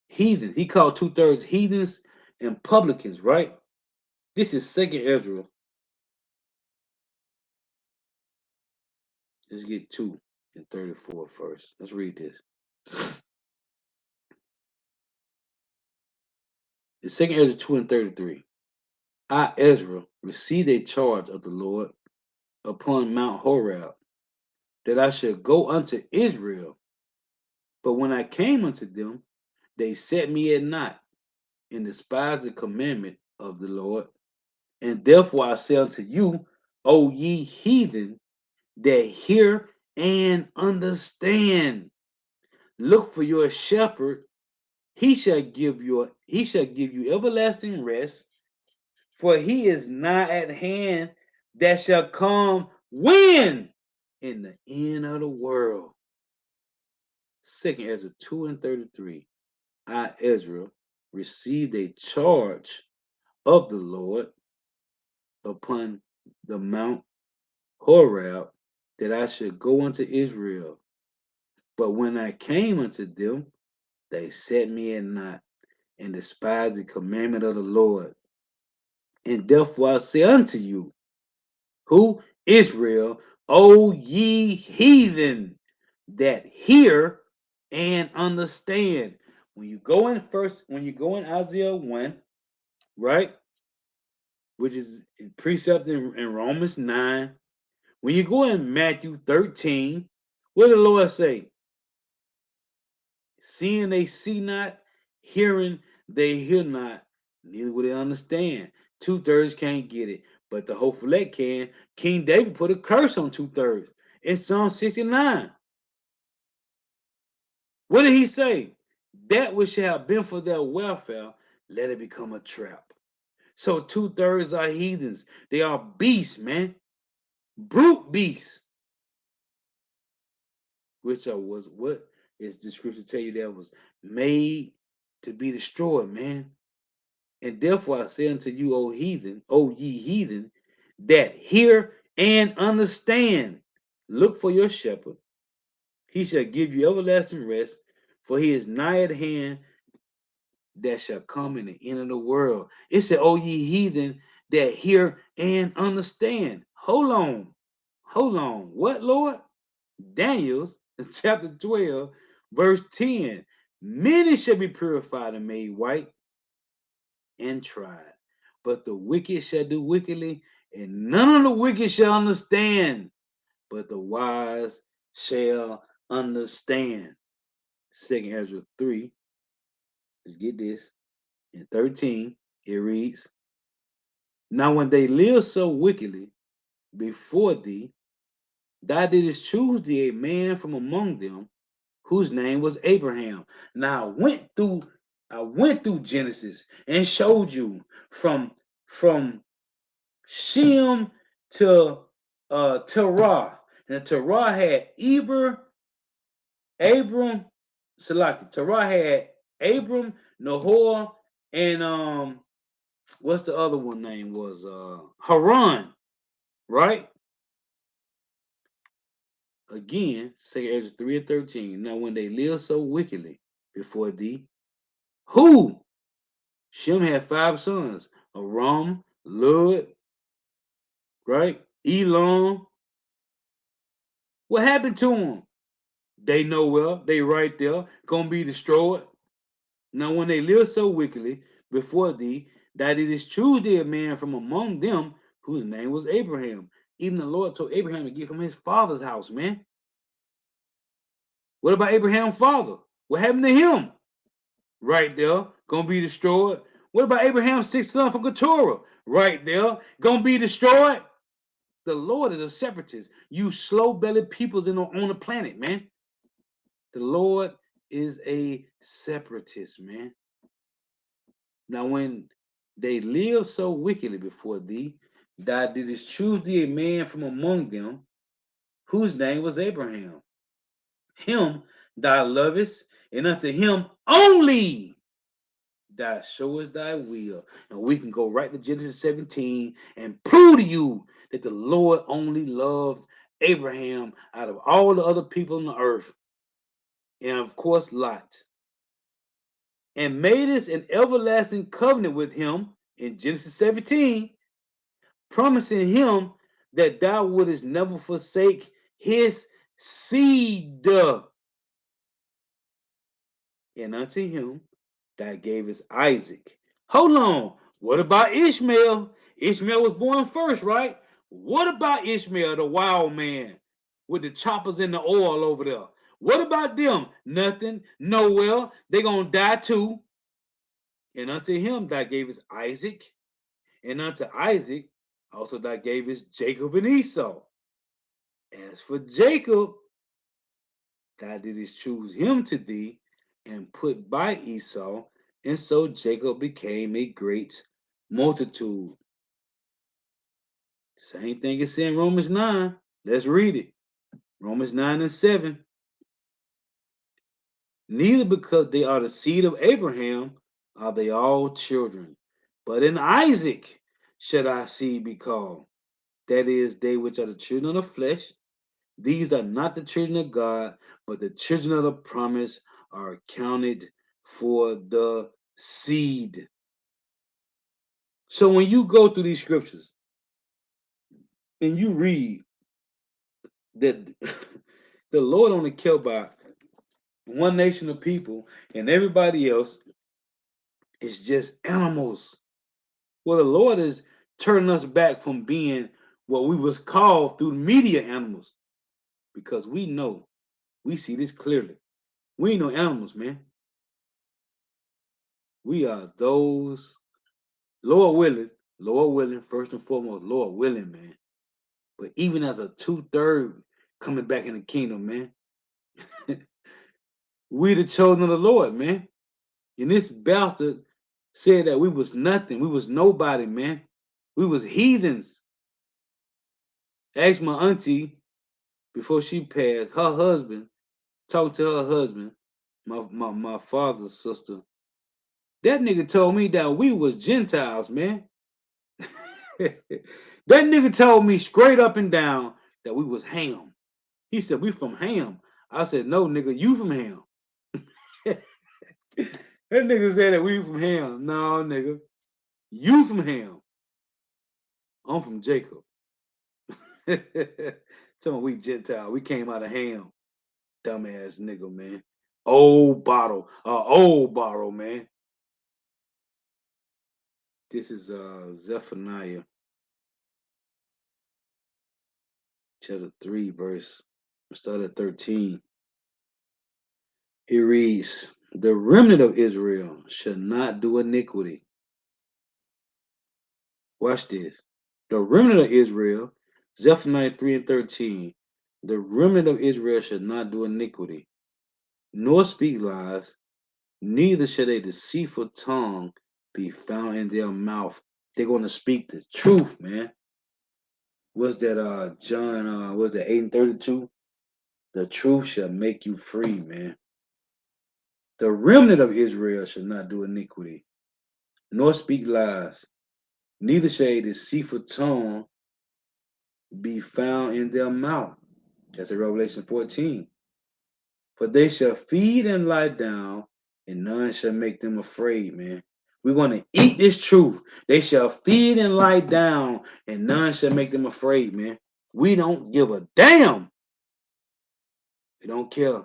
heathens. He called 2/3 heathens and publicans, right? This is Second Ezra. Let's get 2 and 34 first. Let's read this. It's Second Ezra 2 and 33. I, Ezra, received a charge of the Lord upon Mount Horeb, that I should go unto Israel. But when I came unto them, they set me at naught, and despised the commandment of the Lord. And therefore I say unto you, O ye heathen, that hear and understand. Look for your shepherd, he shall give you everlasting rest, for he is nigh at hand that shall come when? In the end of the world. Second Ezra 2 and 33. I, Ezra, received a charge of the Lord upon the Mount Horeb that I should go unto Israel. But when I came unto them, they set me at naught and despised the commandment of the Lord. And therefore I say unto you, who? Israel, O ye heathen, that hear and understand. When you go in Isaiah 1, right? Which is precept in Romans 9. When you go in Matthew 13, what did the Lord say? Seeing they see not, hearing they hear not, neither will they understand. Two-thirds can't get it, but the hopeful elect can. King David put a curse on two-thirds in Psalm 69. What did he say? That which shall have been for their welfare, let it become a trap. So two-thirds are heathens. They are beasts, man. Brute beasts. Which was what is the scripture tell you that was made to be destroyed, man. And therefore I say unto you, O heathen, O ye heathen, that hear and understand. Look for your shepherd. He shall give you everlasting rest, for he is nigh at hand that shall come in the end of the world. It said, O ye heathen, that hear and understand. Hold on. Hold on. What, Lord? Daniel's chapter 12, verse 10. Many shall be purified and made white and tried, but the wicked shall do wickedly, and none of the wicked shall understand, but the wise shall understand. Second Ezra 3, let's get this. In 13, it reads, Now when they live so wickedly before thee, thou didst choose thee a man from among them whose name was Abraham. Now I went through Genesis and showed you from Shem to Terah. And Terah had Abram, Salaki. Terah had Abram, Nahor, and what's the other one name was Haran, right? Again, say Ezra 3 and 13. Now when they live so wickedly before thee, who? Shem had 5 sons: Aram, Lud, right? Elon. What happened to them? They know well. They right there. Gonna be destroyed. Now when they live so wickedly before thee, that it is true thee a man from among them whose name was Abraham. Even the Lord told Abraham to give him his father's house, man. What about Abraham's father? What happened to him? Right there, gonna be destroyed. What about Abraham's 6 sons from Keturah? Right there, gonna be destroyed. The Lord is a separatist. You slow-bellied peoples on the planet, man. The Lord is a separatist, man. Now, when they live so wickedly before thee, thou didst choose thee a man from among them, whose name was Abraham. Him thou lovest, and unto him only thou showest thy will. And we can go right to Genesis 17 and prove to you that the Lord only loved Abraham out of all the other people on the earth. And of course, Lot. And made us an everlasting covenant with him in Genesis 17, promising him that thou wouldest never forsake his seed. And unto him thou gavest Isaac. Hold on. What about Ishmael? Ishmael was born first, right? What about Ishmael, the wild man with the choppers and the oil over there? What about them? Nothing. Nowhere. They're going to die too. And unto him thou gavest Isaac. And unto Isaac also thou gavest Jacob and Esau. As for Jacob, thou didst choose him to thee and put by Esau, and so Jacob became a great multitude. Same thing is in Romans 9. Let's read it. Romans 9 and 7. Neither because they are the seed of Abraham are they all children, but in Isaac shall thy seed be called. That is, they which are the children of the flesh. These are not the children of God, but the children of the promise are counted for the seed. So when you go through these scriptures and you read that the Lord only care about one nation of people and everybody else is just animals. Well, the Lord is turning us back from being what we was called through media animals because we see this clearly. We ain't no animals, man. We are those, Lord willing, first and foremost, Lord willing, man. But even as a 2/3 coming back in the kingdom, man, we the chosen of the Lord, man. And this bastard said that we was nothing, we was nobody, man. We was heathens. Asked my auntie before she passed, her husband, talked to her husband, my father's sister. That nigga told me that we was Gentiles, man. That nigga told me straight up and down that we was Ham. He said, we from Ham. I said, no, nigga, you from Ham. That nigga said that we from Ham. No, nigga, you from Ham. I'm from Jacob. Tell me we Gentile. We came out of Ham. Dumbass nigga, man. Old bottle, man. This is Zephaniah chapter 3, verse start at 13. It reads, the remnant of Israel shall not do iniquity. Watch this. The remnant of Israel, Zephaniah 3 and 13. The remnant of Israel shall not do iniquity, nor speak lies, neither shall a deceitful tongue be found in their mouth. They're going to speak the truth, man. Was that John, was that 8 and 32? The truth shall make you free, man. The remnant of Israel shall not do iniquity, nor speak lies, neither shall a deceitful tongue be found in their mouth. That's in Revelation 14. For they shall feed and lie down, and none shall make them afraid, man. We're going to eat this truth. They shall feed and lie down, and none shall make them afraid, man. We don't give a damn. We don't care.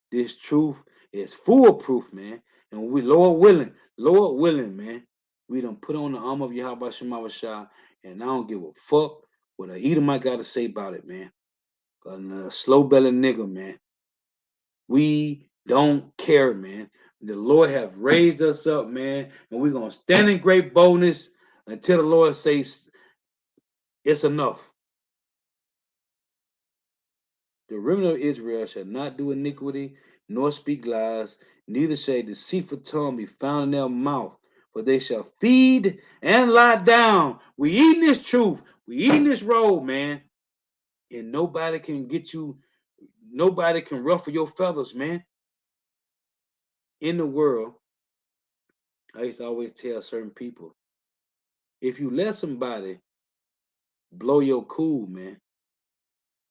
This truth is foolproof, man. And we, Lord willing, man, we done put on the armor of Yahweh Shema Shah, and I don't give a fuck what a Edomite got to say about it, man. A slow-bellied nigga, man. We don't care, man. The Lord have raised us up, man, and we're going to stand in great boldness until the Lord says it's enough. The remnant of Israel shall not do iniquity, nor speak lies, neither shall a deceitful tongue be found in their mouth, for they shall feed and lie down. We eating this truth. We eating this roll, man. And nobody can get you, nobody can ruffle your feathers, man. In the world, I used to always tell certain people, if you let somebody blow your cool, man,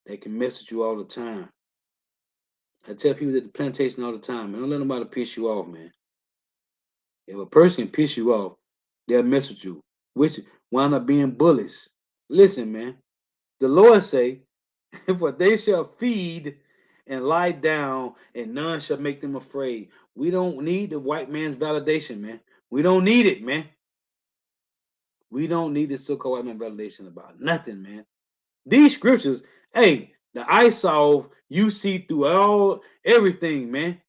they can mess with you all the time. I tell people at the plantation all the time, man, don't let nobody piss you off, man. If a person can piss you off, they'll mess with you, which wind up being bullies. Listen, man, the Lord say, for they shall feed and lie down, and none shall make them afraid. We don't need the white man's validation, man. We don't need it, man. We don't need the so-called white man validation about nothing, man. These scriptures, hey, the eye solve you see through all everything, man.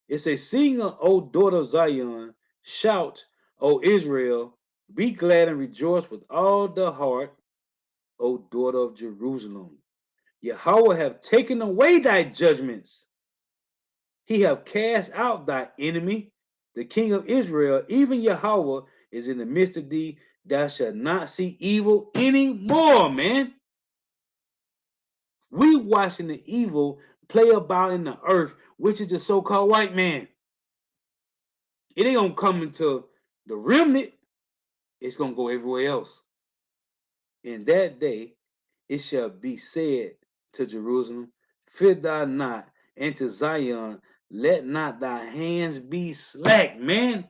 It's a sing, O daughter of Zion, shout, O Israel, be glad and rejoice with all the heart, O daughter of Jerusalem. Yahweh have taken away thy judgments. He have cast out thy enemy, the king of Israel, even Yahweh is in the midst of thee. Thou shalt not see evil anymore, man. We watching the evil play about in the earth, which is the so-called white man. It ain't gonna come into the remnant. It's going to go everywhere else. In that day, it shall be said to Jerusalem, fear thou not, and to Zion, let not thy hands be slack, man.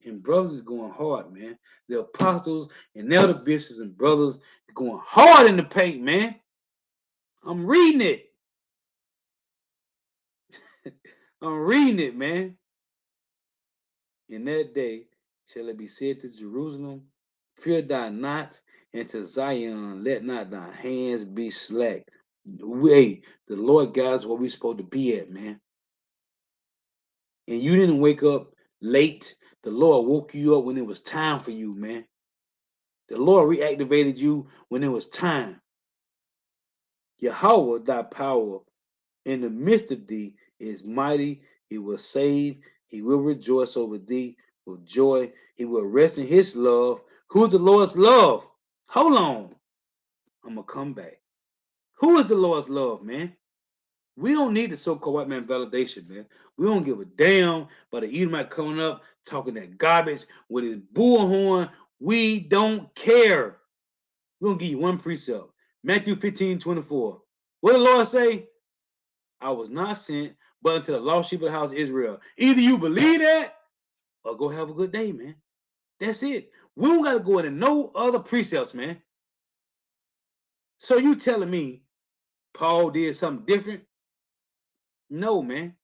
And brothers is going hard, man. The apostles and elder bishops and brothers are going hard in the paint, man. I'm reading it. I'm reading it, man. In that day shall it be said to Jerusalem, fear thou not, and to Zion, let not thy hands be slack. Wait, the Lord God is where we're supposed to be at, man. And you didn't wake up late. The Lord woke you up when it was time for you, man. The Lord reactivated you when it was time. Yahweh, thy power in the midst of thee is mighty. He will save. He will rejoice over thee with joy. He will rest in his love. Who's the Lord's love? Hold on. I'm going to come back. Who is the Lord's love, man? We don't need the so-called white man validation, man. We don't give a damn about the Edomite coming up talking that garbage with his bullhorn. We don't care. We're going to give you one precept. Matthew 15:24. What did the Lord say? I was not sent but unto the lost sheep of the house of Israel. Either you believe that or go have a good day, man. That's it. We don't got to go into no other precepts, man. So you telling me Paul did something different? No, man.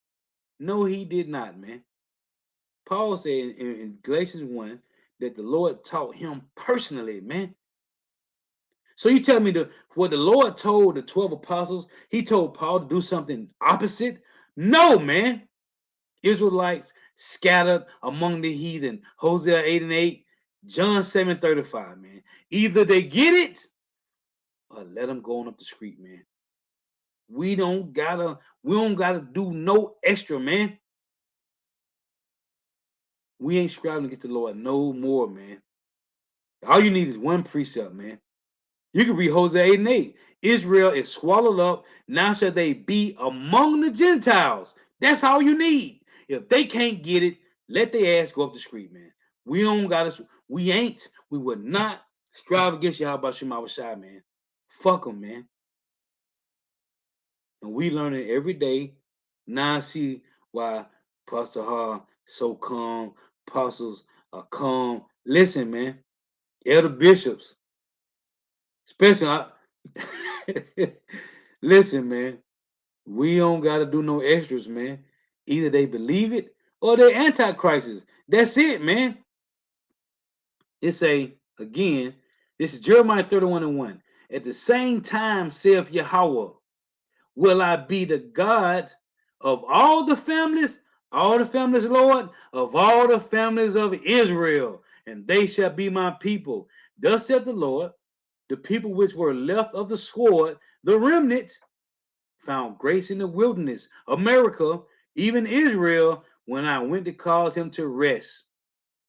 No, he did not, man. Paul said in Galatians 1 that the Lord taught him personally, man. So you tell me what the Lord told the 12 apostles, he told Paul to do something opposite? No, man. Israelites scattered among the heathen. Hosea 8:8, John 7:35, man. Either they get it or let them go on up the street, man. We don't gotta do no extra, man. We ain't striving to get to the Lord no more, man. All you need is one precept, man. You can read Hosea 8:8. Israel is swallowed up. Now shall they be among the Gentiles. That's all you need. If they can't get it, let their ass go up the street, man. We don't gotta. We would not strive against Yahweh Shema Shai, man. Fuck them, man. And we learn it every day. Now I see why Pastor Ha so calm. Apostles are calm. Listen, man. Elder bishops, especially. Listen, man. We don't gotta do no extras, man. Either they believe it or they're antichrists. That's it, man. It's again, this is Jeremiah 31:1. At the same time, saith Yahweh, will I be the God of all the families, Lord, of all the families of Israel, and they shall be my people. Thus saith the Lord, the people which were left of the sword, the remnant, found grace in the wilderness, America, even Israel, when I went to cause him to rest.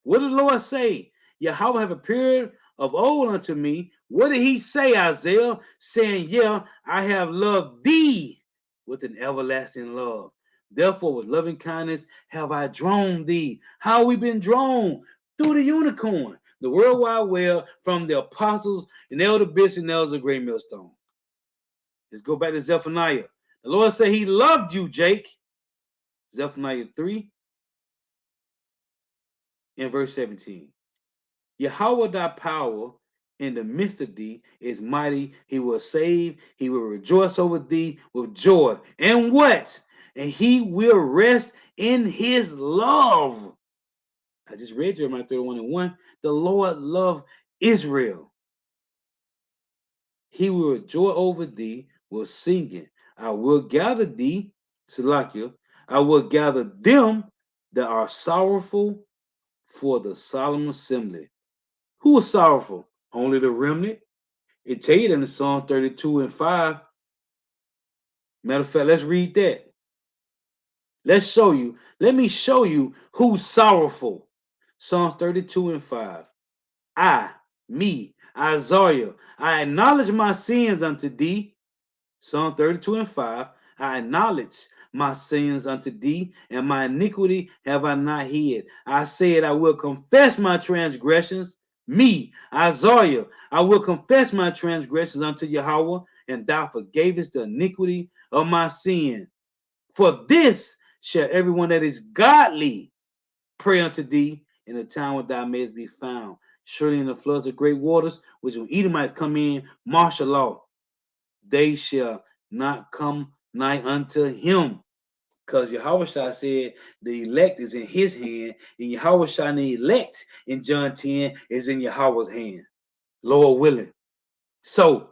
What did the Lord say? Yahweh have appeared of old unto me. What did he say, Isaiah? Saying, yeah, I have loved thee with an everlasting love. Therefore, with loving kindness have I drawn thee. How we been drawn? Through the unicorn, the World Wide Web, from the apostles and elder bishops and elders of Great Millstone. Let's go back to Zephaniah. The Lord said he loved you, Jake. Zephaniah 3 and verse 17. Yahweh thy power in the midst of thee is mighty. He will save. He will rejoice over thee with joy. And what? And he will rest in his love. I just read Jeremiah 31:1. The Lord loved Israel. He will rejoice over thee with singing. I will gather thee, Salakia. I will gather them that are sorrowful for the solemn assembly. Who is sorrowful? Only the remnant. It tell you in the Psalm 32:5. Matter of fact, let's read that. Let's show you. Let me show you who's sorrowful. Psalms 32:5. Me, Isaiah, I acknowledge my sins unto thee. Psalm 32:5. I acknowledge my sins unto thee, and my iniquity have I not hid. I said I will confess my transgressions. Me, Isaiah, I will confess my transgressions unto Yahweh, and thou forgavest the iniquity of my sin. For this shall everyone that is godly pray unto thee in the time when thou mayest be found. Surely in the floods of great waters, which when Edomites come in, martial law, they shall not come nigh unto him. Because Yahweh Shah said the elect is in his hand, and Yahweh Shah and the elect in John 10 is in Yahweh's hand. Lord willing. So,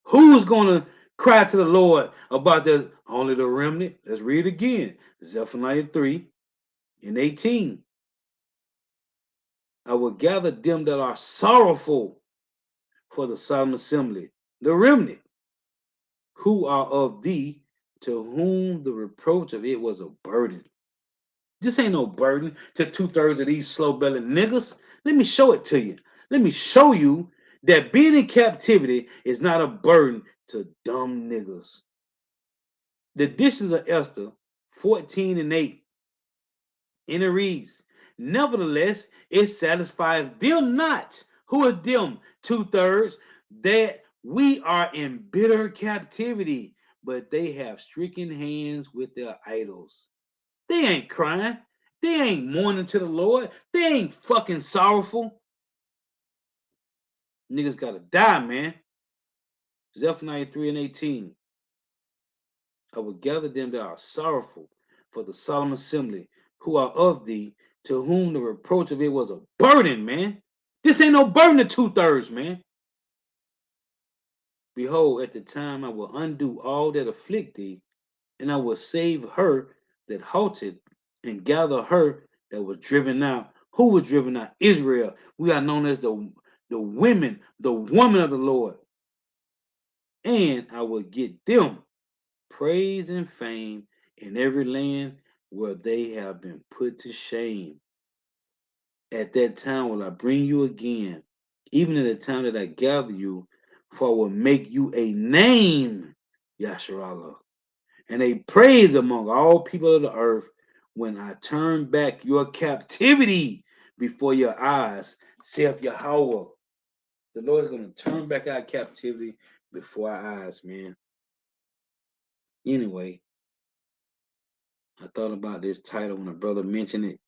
who's going to cry to the Lord about this? Only the remnant. Let's read it again. Zephaniah 3 and 18. I will gather them that are sorrowful for the solemn assembly, the remnant, who are of thee, to whom the reproach of it was a burden. This ain't no burden to two-thirds of these slow-bellied niggas. Let me show it to you. Let me show you that being in captivity is not a burden to dumb niggas. The editions of Esther 14 and 8, and it reads, nevertheless, it satisfies them not. Who are them? Two-thirds, that we are in bitter captivity, but they have stricken hands with their idols. They ain't crying. They ain't mourning to the Lord. They ain't fucking sorrowful. Niggas gotta die, man. Zephaniah 3 and 18. I will gather them that are sorrowful for the solemn assembly, who are of thee, to whom the reproach of it was a burden, man. This ain't no burden to two-thirds, man. Behold, at the time I will undo all that afflict thee, and I will save her that halted, and gather her that was driven out. Who was driven out? Israel. We are known as the women, the woman of the Lord. And I will get them praise and fame in every land where they have been put to shame. At that time will I bring you again, even at the time that I gather you, for I will make you a name, Yasharallah, and a praise among all people of the earth when I turn back your captivity before your eyes, saith Yahweh. The Lord is going to turn back our captivity before our eyes, man. Anyway, I thought about this title when a brother mentioned it.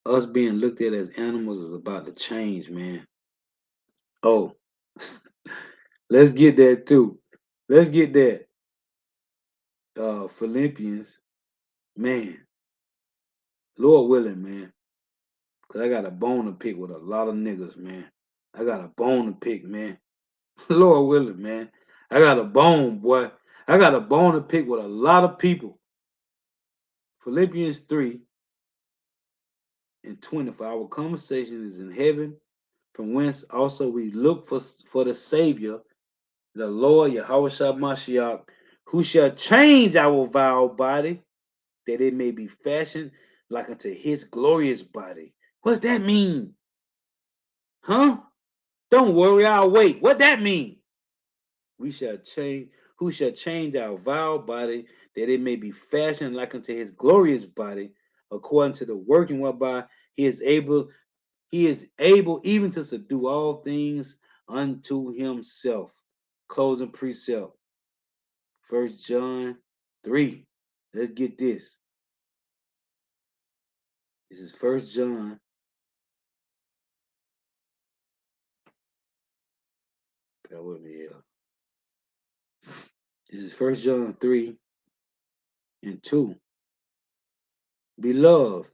Us being looked at as animals is about to change, man. Oh, let's get that too. Let's get that. Philippians, man. Lord willing, man. Cause I got a bone to pick with a lot of niggas, man. I got a bone to pick, man. Lord willing, man. I got a bone, boy. I got a bone to pick with a lot of people. Philippians 3 and 20. For our conversation is in heaven, from whence also we look for the Savior, the Lord Yahweh Mashiach, who shall change our vile body, that it may be fashioned like unto his glorious body. What's that mean? Huh? Don't worry, I'll wait. What that mean? We shall change, who shall change our vile body, that it may be fashioned like unto his glorious body, according to the working whereby he is able even to subdue all things unto himself. Closing precept. 1 John 3. Let's get this. This is 1 John. Bear with me here. This is 1 John 3 and 2. Beloved,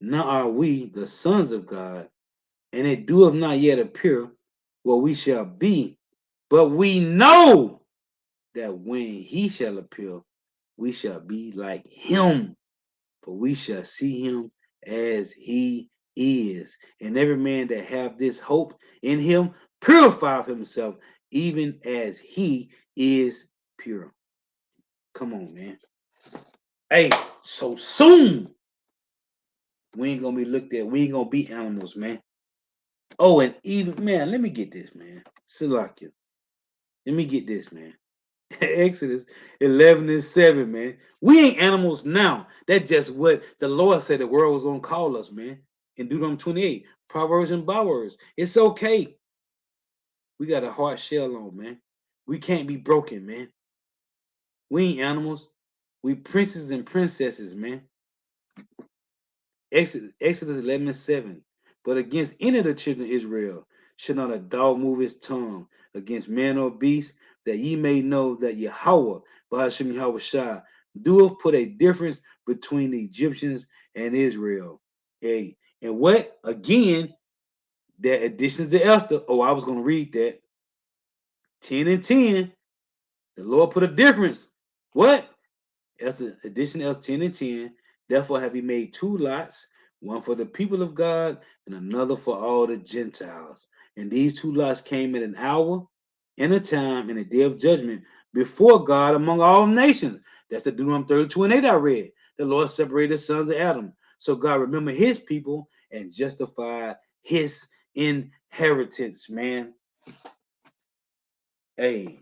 now are we the sons of God, and it doeth not yet appear what we shall be, but we know that when he shall appear, we shall be like him, for we shall see him as he is. And every man that have this hope in him purify himself, even as he is pure. Come on, man. Hey, so soon we ain't gonna be looked at. We ain't gonna be animals, man. Oh, and even man, let me get this, man. Salakia. Let me get this, man. Exodus 11 and 7, man. We ain't animals now. That's just what the Lord said the world was gonna call us, man. in Deuteronomy 28, Proverbs and bywords. It's okay. We got a hard shell on, man. We can't be broken, man. We ain't animals. We princes and princesses, man. Exodus 11:7. But against any of the children of Israel should not a dog move his tongue against man or beast, that ye may know that Yahweh, Bahashem Yahweh Shah, doeth put a difference between the Egyptians and Israel. Hey, and what? Again, that additions to Esther. Oh, I was going to read that. 10 and 10. The Lord put a difference. What? Esther, addition Esther 10 and 10. Therefore have he made two lots, one for the people of God and another for all the Gentiles. And these two lots came at an hour and a time and a day of judgment before God among all nations. That's the Deuteronomy 32 and 8 I read. The Lord separated the sons of Adam. So God remembered his people and justified his inheritance, man. Hey,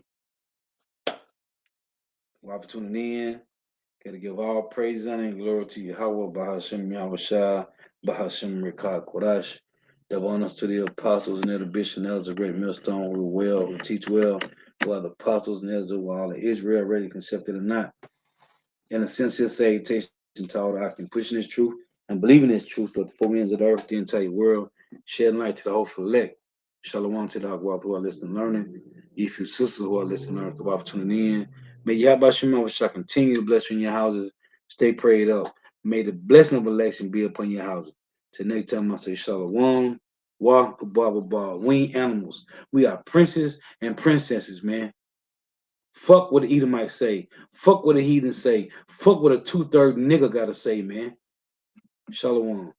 while tuning in, gotta give all praise, honor, and glory to Yahweh, Bahashem Yahweh Shah, Bahashem Rekah Kodash. Give honors to the apostles and the bishops and elders of great millstone who well, who teach well, who are the apostles and elders who are all of Israel, ready, concepted or not. In a sincere salutation to all the Akim, pushing this truth and believing this truth, but the four ends of the earth, the entire world, shedding light to the hopeful elect. Shalom to the Akwal who are listening, learning. If you sisters who are listening, learning, the for tuning in. May Yahweh Shema shall continue to bless you in your houses. Stay prayed up. May the blessing of election be upon your houses. Till next time, I say Shalom. Wa Baba. We ain't animals. We are princes and princesses, man. Fuck what the Edomites say. Fuck what the heathen say. Fuck what a 2/3 nigga gotta say, man. Shalom.